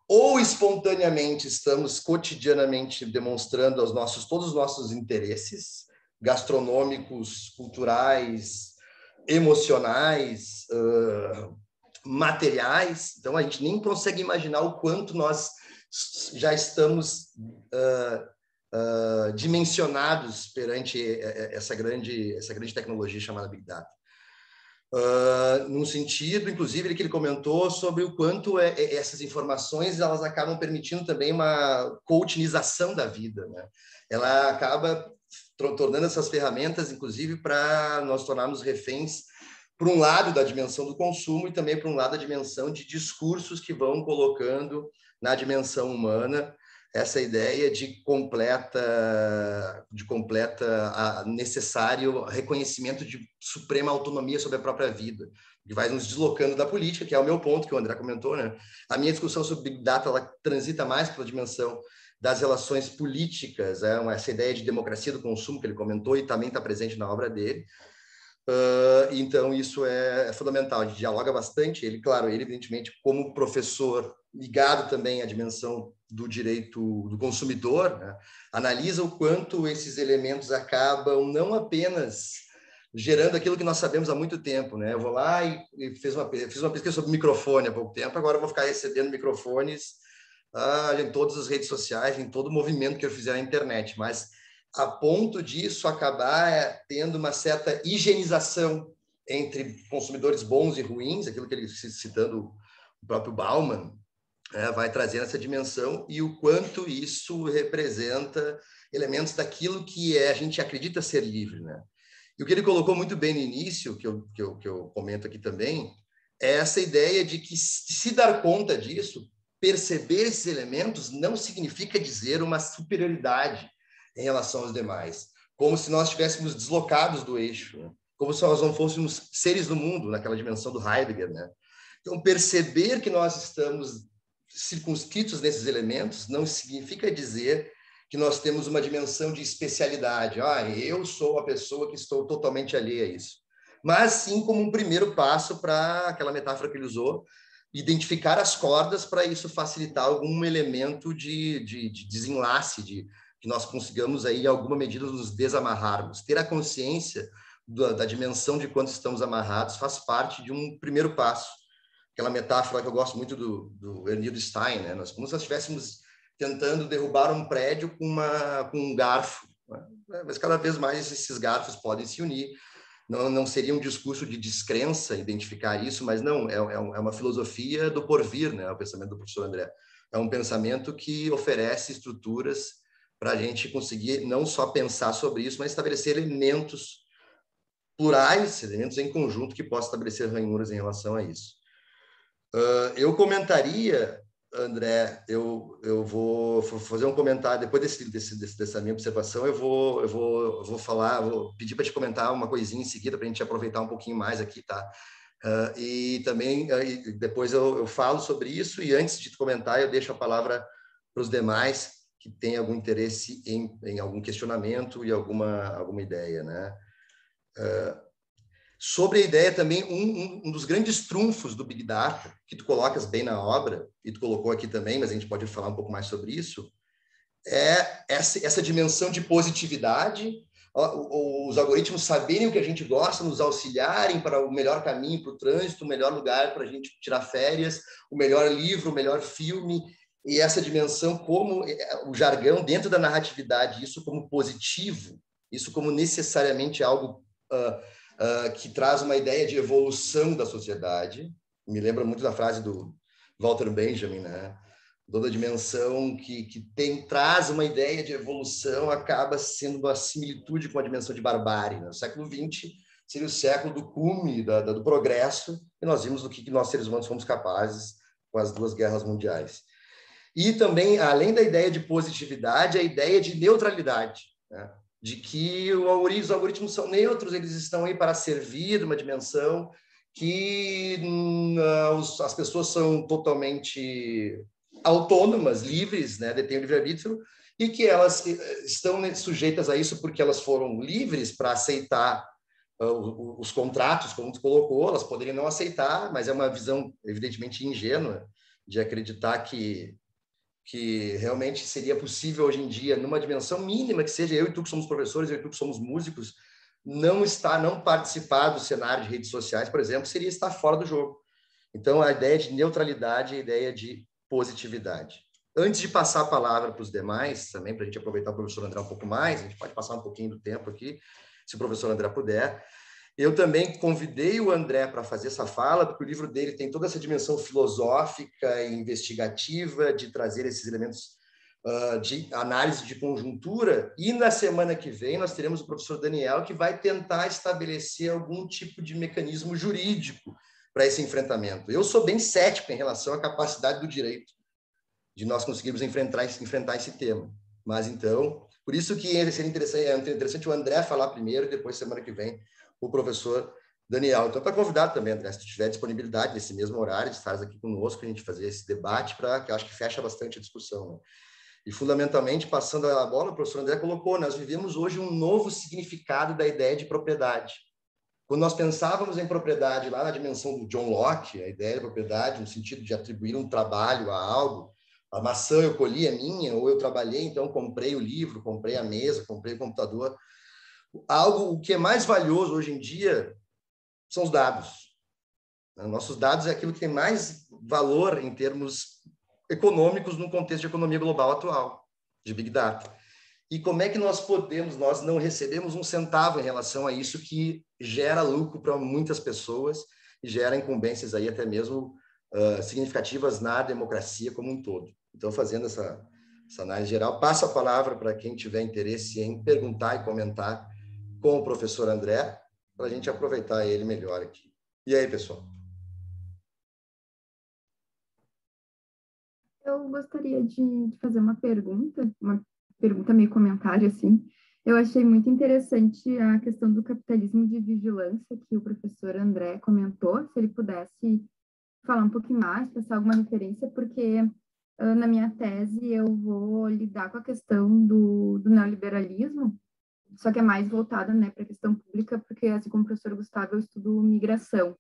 ou espontaneamente estamos cotidianamente demonstrando todos os nossos interesses gastronômicos, culturais, emocionais, materiais. Então, a gente nem consegue imaginar o quanto nós já estamos dimensionados perante essa grande tecnologia chamada Big Data. Num sentido, inclusive, que ele comentou sobre o quanto essas informações elas acabam permitindo também uma coachinização da vida, né? Ela acaba tornando essas ferramentas, inclusive, para nós tornarmos reféns, por um lado, da dimensão do consumo e também, por um lado, da dimensão de discursos que vão colocando na dimensão humana essa ideia de completa necessário reconhecimento de suprema autonomia sobre a própria vida, que vai nos deslocando da política, que é o meu ponto que o André comentou, né? A minha discussão sobre Big Data, ela transita mais pela dimensão das relações políticas, essa ideia de democracia do consumo que ele comentou e também está presente na obra dele. Então, isso é fundamental. A gente dialoga bastante. Ele, claro, ele, evidentemente, como professor ligado também à dimensão do direito do consumidor, né, analisa o quanto esses elementos acabam não apenas gerando aquilo que nós sabemos há muito tempo, né? Eu vou lá e fiz uma pesquisa sobre microfone há pouco tempo, agora eu vou ficar recebendo microfones em todas as redes sociais, em todo o movimento que eu fizer na internet, mas a ponto disso acabar tendo uma certa higienização entre consumidores bons e ruins, aquilo que ele, citando o próprio Bauman, vai trazendo essa dimensão e o quanto isso representa elementos daquilo que a gente acredita ser livre, né? E o que ele colocou muito bem no início, que eu comento aqui também, é essa ideia de que se dar conta disso, perceber esses elementos não significa dizer uma superioridade em relação aos demais, como se nós estivéssemos deslocados do eixo, né? Como se nós não fôssemos seres do mundo, naquela dimensão do Heidegger, né? Então, perceber que nós estamos circunscritos nesses elementos não significa dizer que nós temos uma dimensão de especialidade. Eu sou a pessoa que estou totalmente alheia a isso. Mas sim como um primeiro passo para aquela metáfora que ele usou, identificar as cordas para isso facilitar algum elemento de desenlace, que nós consigamos aí, em alguma medida, nos desamarrarmos. Ter a consciência da dimensão de quanto estamos amarrados faz parte de um primeiro passo. Aquela metáfora que eu gosto muito do Ernildo Stein, né? Nós, como se nós estivéssemos tentando derrubar um prédio com um garfo, né? Mas cada vez mais esses garfos podem se unir. Não seria um discurso de descrença identificar isso, mas não, é uma filosofia do porvir, né? O pensamento do professor André. É um pensamento que oferece estruturas para a gente conseguir não só pensar sobre isso, mas estabelecer elementos plurais, elementos em conjunto que possam estabelecer ranhuras em relação a isso. Eu comentaria, André, eu vou fazer um comentário, depois dessa minha observação, eu vou falar, vou pedir para te comentar uma coisinha em seguida, para a gente aproveitar um pouquinho mais aqui, tá? E também, depois eu falo sobre isso, e antes de comentar, eu deixo a palavra para os demais que têm algum interesse em algum questionamento e alguma ideia, né? Sobre a ideia também, um dos grandes trunfos do Big Data, que tu colocas bem na obra, e tu colocou aqui também, mas a gente pode falar um pouco mais sobre isso, é essa dimensão de positividade, os algoritmos saberem o que a gente gosta, nos auxiliarem para o melhor caminho para o trânsito, o melhor lugar para a gente tirar férias, o melhor livro, o melhor filme, e essa dimensão como o jargão dentro da narratividade, isso como positivo, isso como necessariamente algo que traz uma ideia de evolução da sociedade. Me lembra muito da frase do Walter Benjamin, né? Toda dimensão que traz uma ideia de evolução acaba sendo uma similitude com a dimensão de barbárie, né? O século XX seria o século do cume, do progresso, e nós vimos do que nós, seres humanos, fomos capazes com as 2 guerras mundiais. E também, além da ideia de positividade, a ideia de neutralidade, né? De que os algoritmos são neutros, eles estão aí para servir uma dimensão que as pessoas são totalmente autônomas, livres, né, detêm o livre-arbítrio, e que elas estão sujeitas a isso porque elas foram livres para aceitar os contratos, como tu colocou, elas poderiam não aceitar, mas é uma visão evidentemente ingênua de acreditar que realmente seria possível hoje em dia, numa dimensão mínima, que seja eu e tu que somos professores, eu e tu que somos músicos, não participar do cenário de redes sociais, por exemplo, seria estar fora do jogo. Então, a ideia de neutralidade, a ideia de positividade. Antes de passar a palavra para os demais, também, para a gente aproveitar o professor André um pouco mais, a gente pode passar um pouquinho do tempo aqui, se o professor André puder. Eu também convidei o André para fazer essa fala, porque o livro dele tem toda essa dimensão filosófica e investigativa de trazer esses elementos de análise de conjuntura, e na semana que vem nós teremos o professor Daniel, que vai tentar estabelecer algum tipo de mecanismo jurídico para esse enfrentamento. Eu sou bem cético em relação à capacidade do direito de nós conseguirmos enfrentar esse tema. Mas, então, por isso que é interessante o André falar primeiro, e depois, semana que vem, o professor Daniel. Então, está convidado também, André, se tu tiver disponibilidade nesse mesmo horário, de estar aqui conosco, a gente fazer esse debate, que eu acho que fecha bastante a discussão. Né? E, fundamentalmente, passando a bola, o professor André colocou, nós vivemos hoje um novo significado da ideia de propriedade. Quando nós pensávamos em propriedade lá na dimensão do John Locke, a ideia de propriedade no sentido de atribuir um trabalho a algo, a maçã eu colhi, é minha, ou eu trabalhei, então comprei o livro, comprei a mesa, comprei o computador. O que é mais valioso hoje em dia são os dados. Nossos dados é aquilo que tem mais valor em termos econômicos no contexto de economia global atual, de Big Data. E como é que nós não recebemos um centavo em relação a isso que gera lucro para muitas pessoas e gera incumbências aí até mesmo significativas na democracia como um todo. Então, fazendo essa análise geral, passo a palavra para quem tiver interesse em perguntar e comentar com o professor André, para a gente aproveitar ele melhor aqui. E aí, pessoal? Eu gostaria de fazer uma pergunta meio comentário, assim. Eu achei muito interessante a questão do capitalismo de vigilância que o professor André comentou, se ele pudesse falar um pouquinho mais, passar alguma referência, porque na minha tese eu vou lidar com a questão do neoliberalismo, só que é mais voltada, né, para a questão pública, porque, assim como o professor Gustavo, eu estudo migração.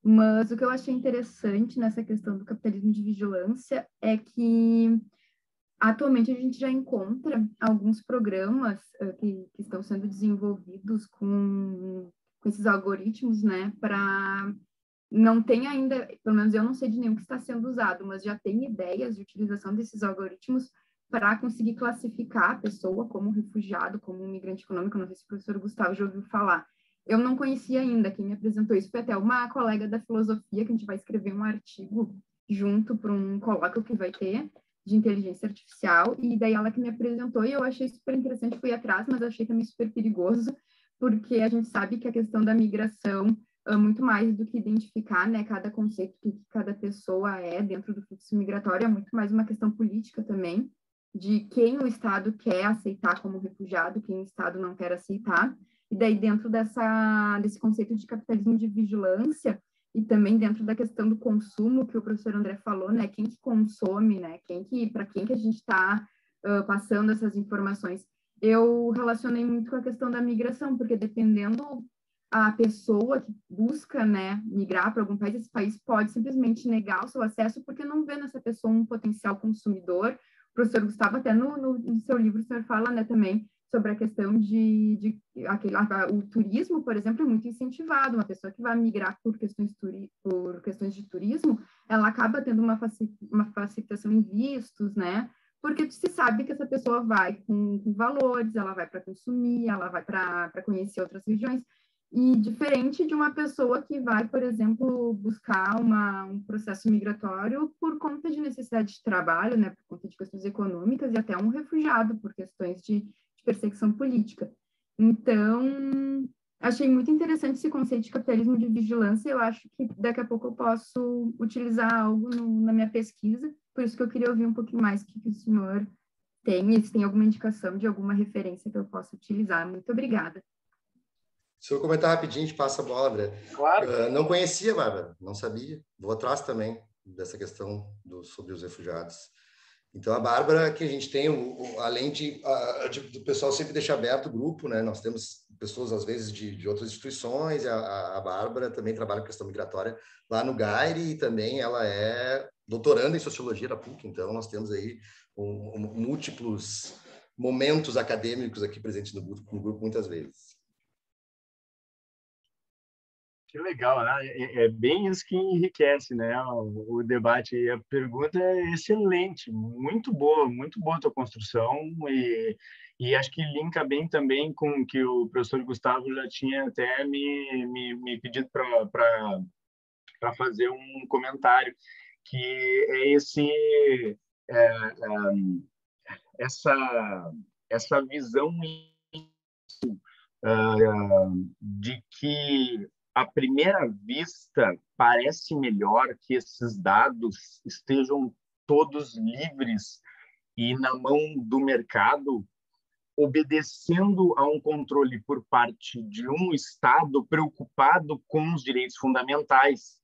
Mas o que eu achei interessante nessa questão do capitalismo de vigilância é que atualmente a gente já encontra alguns programas que estão sendo desenvolvidos com esses algoritmos, né, para não tem ainda, pelo menos eu não sei de nenhum que está sendo usado, mas já tem ideias de utilização desses algoritmos para conseguir classificar a pessoa como refugiado, como um migrante econômico. Não sei se o professor Gustavo já ouviu falar. Eu não conhecia ainda, quem me apresentou isso foi até uma colega da filosofia, que a gente vai escrever um artigo junto para um colóquio que vai ter de inteligência artificial, e daí ela que me apresentou, e eu achei super interessante, fui atrás, mas achei também super perigoso, porque a gente sabe que a questão da migração muito mais do que identificar, né, cada conceito que cada pessoa é dentro do fluxo migratório, é muito mais uma questão política também, de quem o Estado quer aceitar como refugiado, quem o Estado não quer aceitar, e daí dentro desse conceito de capitalismo de vigilância, e também dentro da questão do consumo, que o professor André falou, né, quem que consome, né, para quem que a gente está passando essas informações. Eu relacionei muito com a questão da migração, porque dependendo a pessoa que busca, né, migrar para algum país, esse país pode simplesmente negar o seu acesso porque não vê nessa pessoa um potencial consumidor. O professor Gustavo, até no seu livro, o senhor fala, né, também sobre a questão o turismo, por exemplo, é muito incentivado. Uma pessoa que vai migrar por questões de turismo, ela acaba tendo uma facilitação em vistos, né, porque se sabe que essa pessoa vai com valores, ela vai para consumir, ela vai para conhecer outras regiões. E diferente de uma pessoa que vai, por exemplo, buscar um processo migratório por conta de necessidade de trabalho, né, por conta de questões econômicas, e até um refugiado por questões de perseguição política. Então, achei muito interessante esse conceito de capitalismo de vigilância. Eu acho que daqui a pouco eu posso utilizar algo na minha pesquisa, por isso que eu queria ouvir um pouquinho mais o que o senhor tem, e se tem alguma indicação de alguma referência que eu possa utilizar. Muito obrigada. Se eu comentar rapidinho, a gente passa a bola, André. Claro. Não conhecia, Bárbara, não sabia. Vou atrás também dessa questão sobre os refugiados. Então, a Bárbara, que a gente tem, além do pessoal sempre deixar aberto o grupo, né? Nós temos pessoas, às vezes, de outras instituições, e a Bárbara também trabalha com questão migratória lá no GAIRE, e também ela é doutoranda em Sociologia da PUC, então nós temos aí múltiplos momentos acadêmicos aqui presentes no grupo muitas vezes. Que legal, né? É bem isso que enriquece, né, o debate. E a pergunta é excelente, muito boa a tua construção, e acho que linka bem também com o que o professor Gustavo já tinha até me pedido para fazer um comentário, que é esse essa visão de que, à primeira vista, parece melhor que esses dados estejam todos livres e na mão do mercado, obedecendo a um controle por parte de um Estado preocupado com os direitos fundamentais.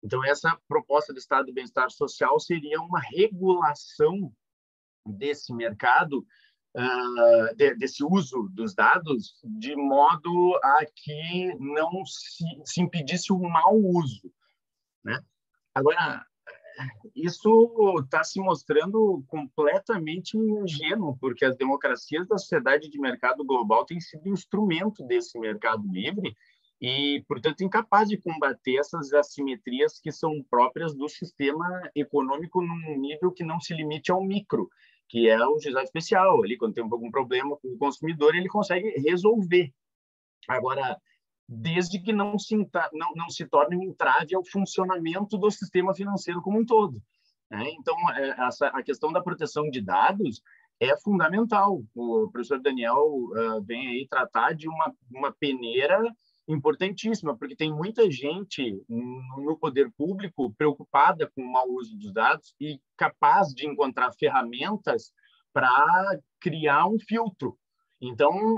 Então, essa proposta do Estado de Bem-Estar Social seria uma regulação desse mercado, desse uso dos dados, de modo a que não se impedisse o mau uso, né? Agora, isso está se mostrando completamente ingênuo, porque as democracias da sociedade de mercado global têm sido instrumento desse mercado livre e, portanto, incapaz de combater essas assimetrias que são próprias do sistema econômico num nível que não se limite ao micro, que é o juizado especial. Ali, quando tem algum problema com o consumidor, ele consegue resolver. Agora, desde que não se torne um entrave ao funcionamento do sistema financeiro como um todo, né? Então, a questão da proteção de dados é fundamental. O professor Daniel vem aí tratar de uma peneira importantíssima, porque tem muita gente no poder público preocupada com o mau uso dos dados e capaz de encontrar ferramentas para criar um filtro. Então,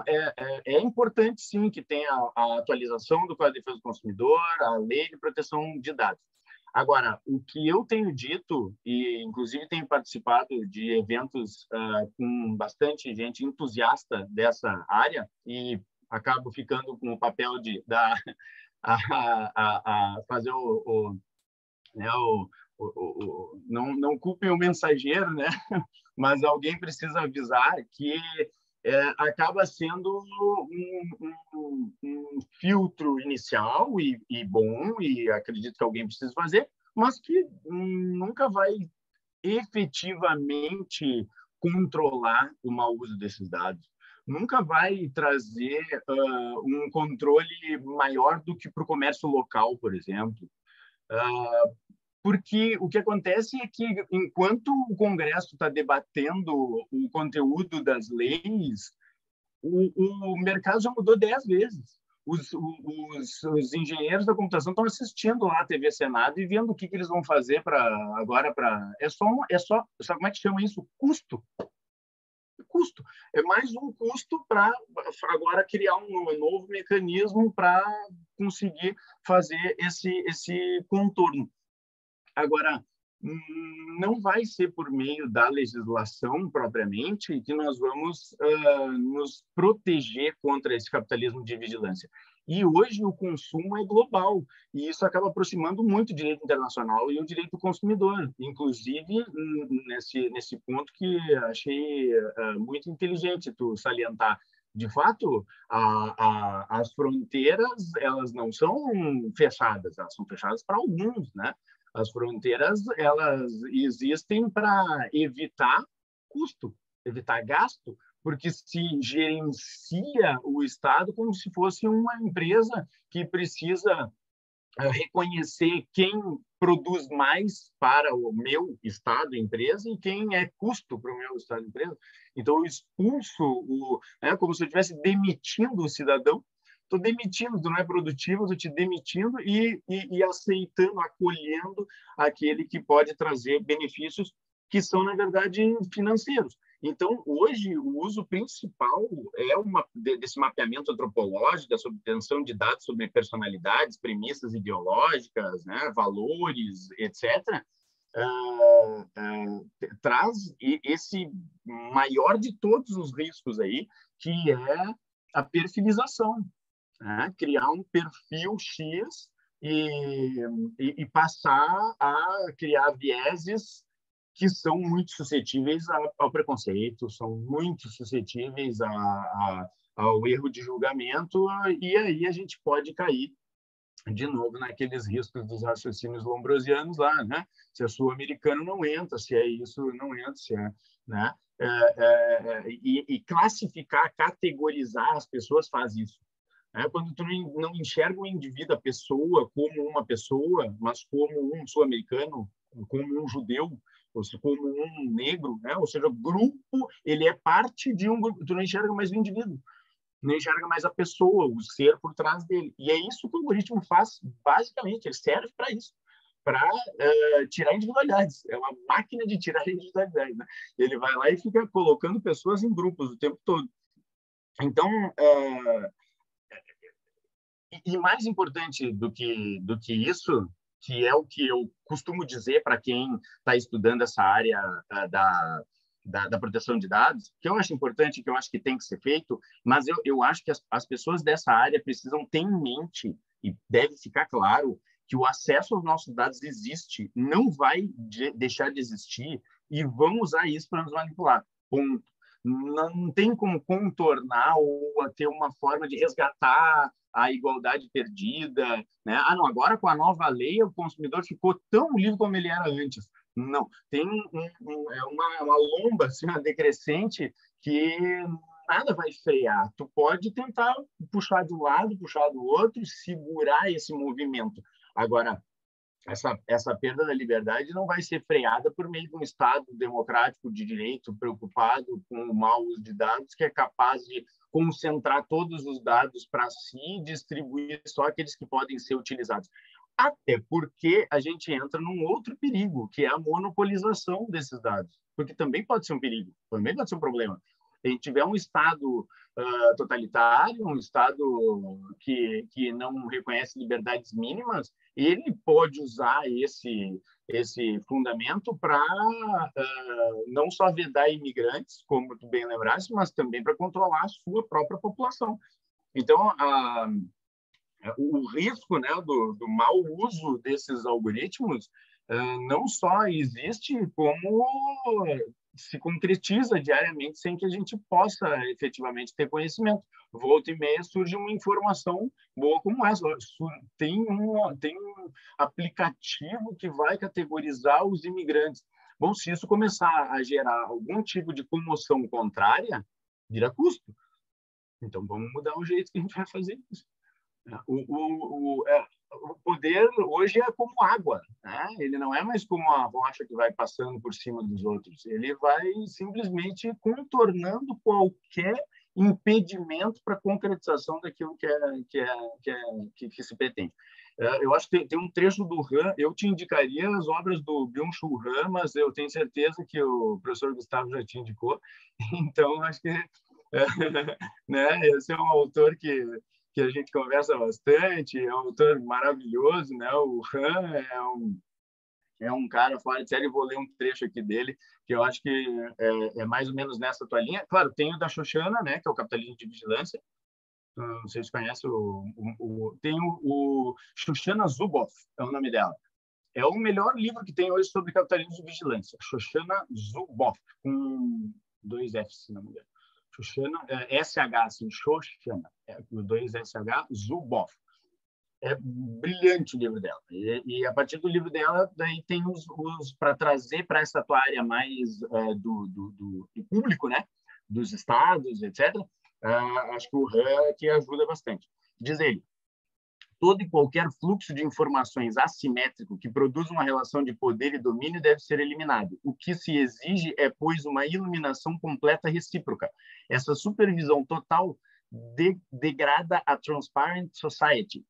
é importante, sim, que tenha a atualização do Código de Defesa do Consumidor, a Lei de Proteção de Dados. Agora, o que eu tenho dito, e inclusive tenho participado de eventos com bastante gente entusiasta dessa área, e acabo ficando com o papel de dar a fazer não culpem o mensageiro, né? Mas alguém precisa avisar que acaba sendo um filtro inicial e bom, e acredito que alguém precisa fazer, mas que nunca vai efetivamente controlar o mau uso desses dados. Nunca vai trazer um controle maior do que para o comércio local, por exemplo. Porque o que acontece é que, enquanto o Congresso está debatendo o conteúdo das leis, o mercado já mudou 10 vezes. Os engenheiros da computação estão assistindo lá a TV Senado e vendo o que eles vão fazer agora. Sabe como é que chama isso? Custo. É mais um custo para agora criar um novo mecanismo para conseguir fazer esse contorno. Agora, não vai ser por meio da legislação propriamente que nós vamos nos proteger contra esse capitalismo de vigilância. E hoje o consumo é global, e isso acaba aproximando muito o direito internacional e o direito do consumidor, inclusive nesse ponto que achei muito inteligente tu salientar. De fato, as fronteiras elas não são fechadas, elas são fechadas para alguns, né? As fronteiras elas existem para evitar custo, evitar gasto, porque se gerencia o Estado como se fosse uma empresa que precisa reconhecer quem produz mais para o meu Estado, empresa, e quem é custo para o meu Estado, empresa. Então, eu expulso, como se eu estivesse demitindo o cidadão. Estou demitindo, tu não é produtivo, estou te demitindo e aceitando, acolhendo aquele que pode trazer benefícios que são, na verdade, financeiros. Então, hoje, o uso principal desse mapeamento antropológico, dessa obtenção de dados sobre personalidades, premissas ideológicas, né, valores, etc., traz esse maior de todos os riscos aí, que é a perfilização. Criar um perfil X e passar a criar vieses que são muito suscetíveis ao preconceito, são muito suscetíveis ao erro de julgamento, e aí a gente pode cair de novo naqueles riscos dos raciocínios lombrosianos lá, né? Se é sul-americano não entra, se é isso não entra, se é, né? E classificar, categorizar as pessoas faz isso. Quando tu não enxerga o indivíduo, a pessoa, como uma pessoa, mas como um sul-americano, como um judeu, ou seja, como um negro, né? Ou seja, grupo, ele é parte de um grupo. Tu não enxerga mais o indivíduo, não enxerga mais a pessoa, o ser por trás dele. E é isso que o algoritmo faz, basicamente. Ele serve para isso, para tirar individualidades. É uma máquina de tirar individualidades, né? Ele vai lá e fica colocando pessoas em grupos o tempo todo. Então, e mais importante do que isso, que é o que eu costumo dizer para quem está estudando essa área da proteção de dados, que eu acho importante, que eu acho que tem que ser feito, mas eu acho que as pessoas dessa área precisam ter em mente, e deve ficar claro, que o acesso aos nossos dados existe, não vai deixar de existir, e vão usar isso para nos manipular. Ponto. Não tem como contornar ou ter uma forma de resgatar a igualdade perdida, né? Ah, não, agora com a nova lei o consumidor ficou tão livre como ele era antes. Não, tem uma lomba, assim, uma decrescente que nada vai frear. Tu pode tentar puxar de um lado, puxar do outro, segurar esse movimento. Agora, essa perda da liberdade não vai ser freada por meio de um Estado democrático de direito preocupado com o mau uso de dados, que é capaz de concentrar todos os dados para si e distribuir só aqueles que podem ser utilizados. Até porque a gente entra num outro perigo, que é a monopolização desses dados, porque também pode ser um perigo, também pode ser um problema. Se a gente tiver um Estado totalitário, um Estado que não reconhece liberdades mínimas, ele pode usar esse fundamento para não só vedar imigrantes, como tu bem lembraste, mas também para controlar a sua própria população. Então, o risco, né, do mau uso desses algoritmos não só existe, como se concretiza diariamente sem que a gente possa efetivamente ter conhecimento. Volta e meia surge uma informação boa como essa. Tem um aplicativo que vai categorizar os imigrantes. Bom, se isso começar a gerar algum tipo de comoção contrária, vira custo. Então, vamos mudar o jeito que a gente vai fazer isso. O poder hoje é como água, né? Ele não é mais como a rocha que vai passando por cima dos outros. Ele vai simplesmente contornando qualquer impedimento para a concretização daquilo que se pretende. Eu acho que tem um trecho do Han, eu te indicaria as obras do Byung-Chul Han, mas eu tenho certeza que o professor Gustavo já te indicou, então acho que né, esse é um autor que a gente conversa bastante, é um autor maravilhoso, né? O Han é um cara fora de série, vou ler um trecho aqui dele, que eu acho que é mais ou menos nessa tua linha. Claro, tem o da Shoshana, né, que é o Capitalismo de Vigilância, não sei se conhece, tem o Shoshana Zuboff, é o nome dela. É o melhor livro que tem hoje sobre capitalismo de vigilância, Shoshana Zuboff, com 2 Fs, se não me engano. Shoshana, SH, assim, Shoshana, com 2 SH, Zuboff. É brilhante o livro dela. E a partir do livro dela, daí tem para trazer para essa tua área mais do público, né? Dos estados, etc. Acho que o Han que ajuda bastante. Diz ele: todo e qualquer fluxo de informações assimétrico que produza uma relação de poder e domínio deve ser eliminado. O que se exige é, pois, uma iluminação completa recíproca. Essa supervisão total degrada a Transparent Society,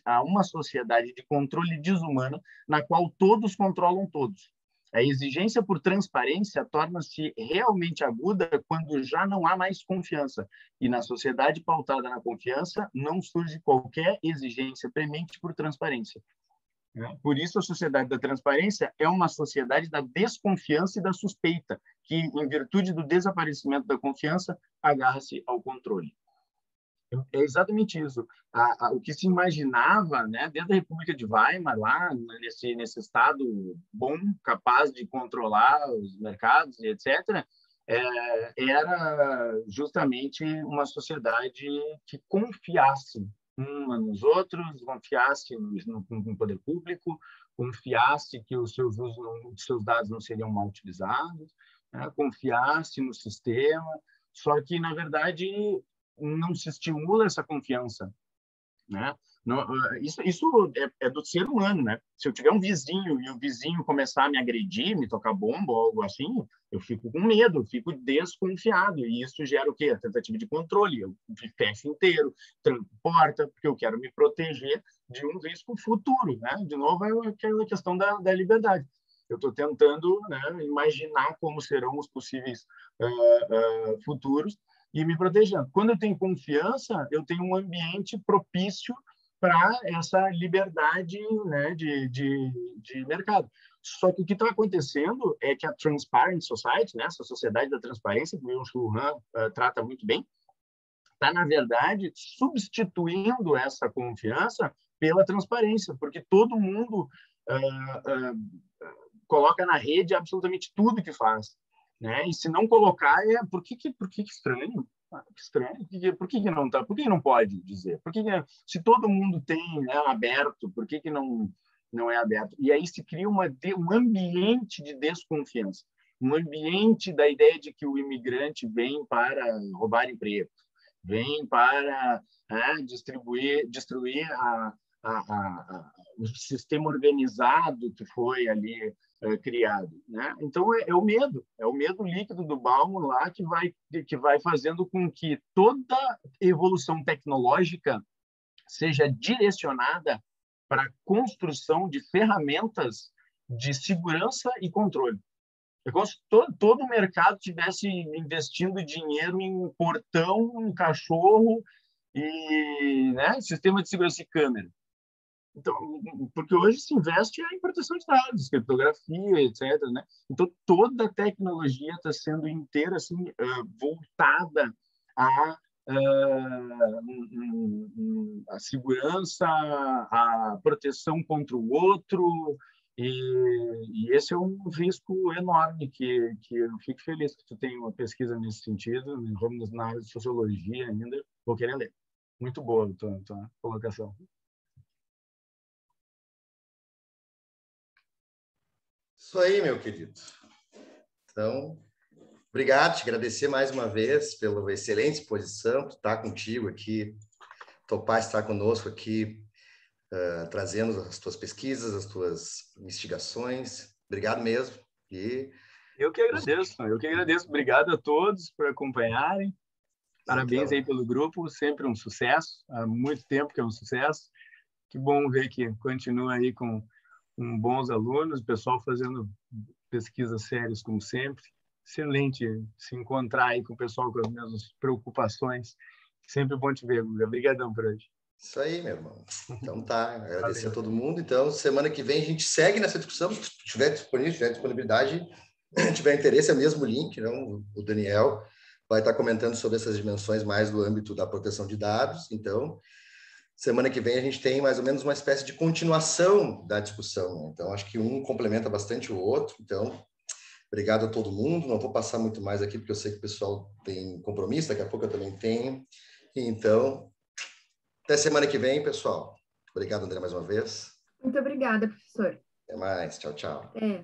a uma sociedade de controle desumano na qual todos controlam todos. A exigência por transparência torna-se realmente aguda quando já não há mais confiança. E na sociedade pautada na confiança, não surge qualquer exigência premente por transparência. Por isso, a sociedade da transparência é uma sociedade da desconfiança e da suspeita, que, em virtude do desaparecimento da confiança, agarra-se ao controle. É exatamente isso. O que se imaginava, né, desde a República de Weimar, lá nesse estado bom, capaz de controlar os mercados, etc., era justamente uma sociedade que confiasse uns nos outros, confiasse no poder público, confiasse que os seus dados não seriam mal utilizados, né, confiasse no sistema. Só que, na verdade, não se estimula essa confiança. né? Isso é do ser humano, né? Se eu tiver um vizinho e o vizinho começar a me agredir, me tocar bomba ou algo assim, eu fico com medo, eu fico desconfiado. E isso gera o quê? A tentativa de controle. Eu fecho inteiro, tranco porta, porque eu quero me proteger de um risco futuro, né? De novo, é aquela questão da liberdade. Eu estou tentando, né, imaginar como serão os possíveis futuros e me protegendo. Quando eu tenho confiança, eu tenho um ambiente propício para essa liberdade, né, de mercado. Só que o que está acontecendo é que a Transparent Society, né, essa sociedade da transparência, que o Byung-Chul Han trata muito bem, está, na verdade, substituindo essa confiança pela transparência, porque todo mundo coloca na rede absolutamente tudo que faz, né? E se não colocar, por que estranho? Que estranho. Por que não tá? Por que não pode dizer? Se todo mundo tem, né, aberto, por que não é aberto? E aí se cria um ambiente de desconfiança, um ambiente da ideia de que o imigrante vem para roubar emprego, vem para destruir o sistema organizado que foi ali criado, né? Então é o medo líquido do Bauman lá que vai fazendo com que toda evolução tecnológica seja direcionada para a construção de ferramentas de segurança e controle. É como se todo o mercado tivesse investindo dinheiro em portão, um cachorro e, né, sistema de segurança e câmera. Então, porque hoje se investe em proteção de dados, criptografia, etc., né? Então, toda a tecnologia está sendo inteira assim, voltada a segurança, a proteção contra o outro, e esse é um risco enorme que eu fico feliz que tu tenha uma pesquisa nesse sentido, vamos na área de sociologia ainda, vou querer ler. Muito boa a tua colocação. Isso aí, meu querido. Então, obrigado, te agradecer mais uma vez pela excelente exposição, por estar contigo aqui, topar estar conosco aqui, trazendo as tuas pesquisas, as tuas investigações. Obrigado mesmo. E eu que agradeço. Obrigado a todos por acompanharem. Parabéns aí pelo grupo, sempre um sucesso. Há muito tempo que é um sucesso. Que bom ver que continua aí com bons alunos, o pessoal fazendo pesquisas sérias como sempre. Excelente se encontrar aí com o pessoal com as mesmas preocupações. Sempre bom te ver, Guga. Obrigadão por hoje. Isso aí, meu irmão. Então tá, agradecer a todo mundo. Então, semana que vem a gente segue nessa discussão. Se tiver disponibilidade, tiver interesse, é o mesmo link, né? O Daniel vai estar comentando sobre essas dimensões mais do âmbito da proteção de dados. Então, semana que vem a gente tem mais ou menos uma espécie de continuação da discussão, né? Então, acho que um complementa bastante o outro. Então, obrigado a todo mundo. Não vou passar muito mais aqui, porque eu sei que o pessoal tem compromisso, daqui a pouco eu também tenho. Então, até semana que vem, pessoal. Obrigado, André, mais uma vez. Muito obrigada, professor. Até mais. Tchau, tchau. É.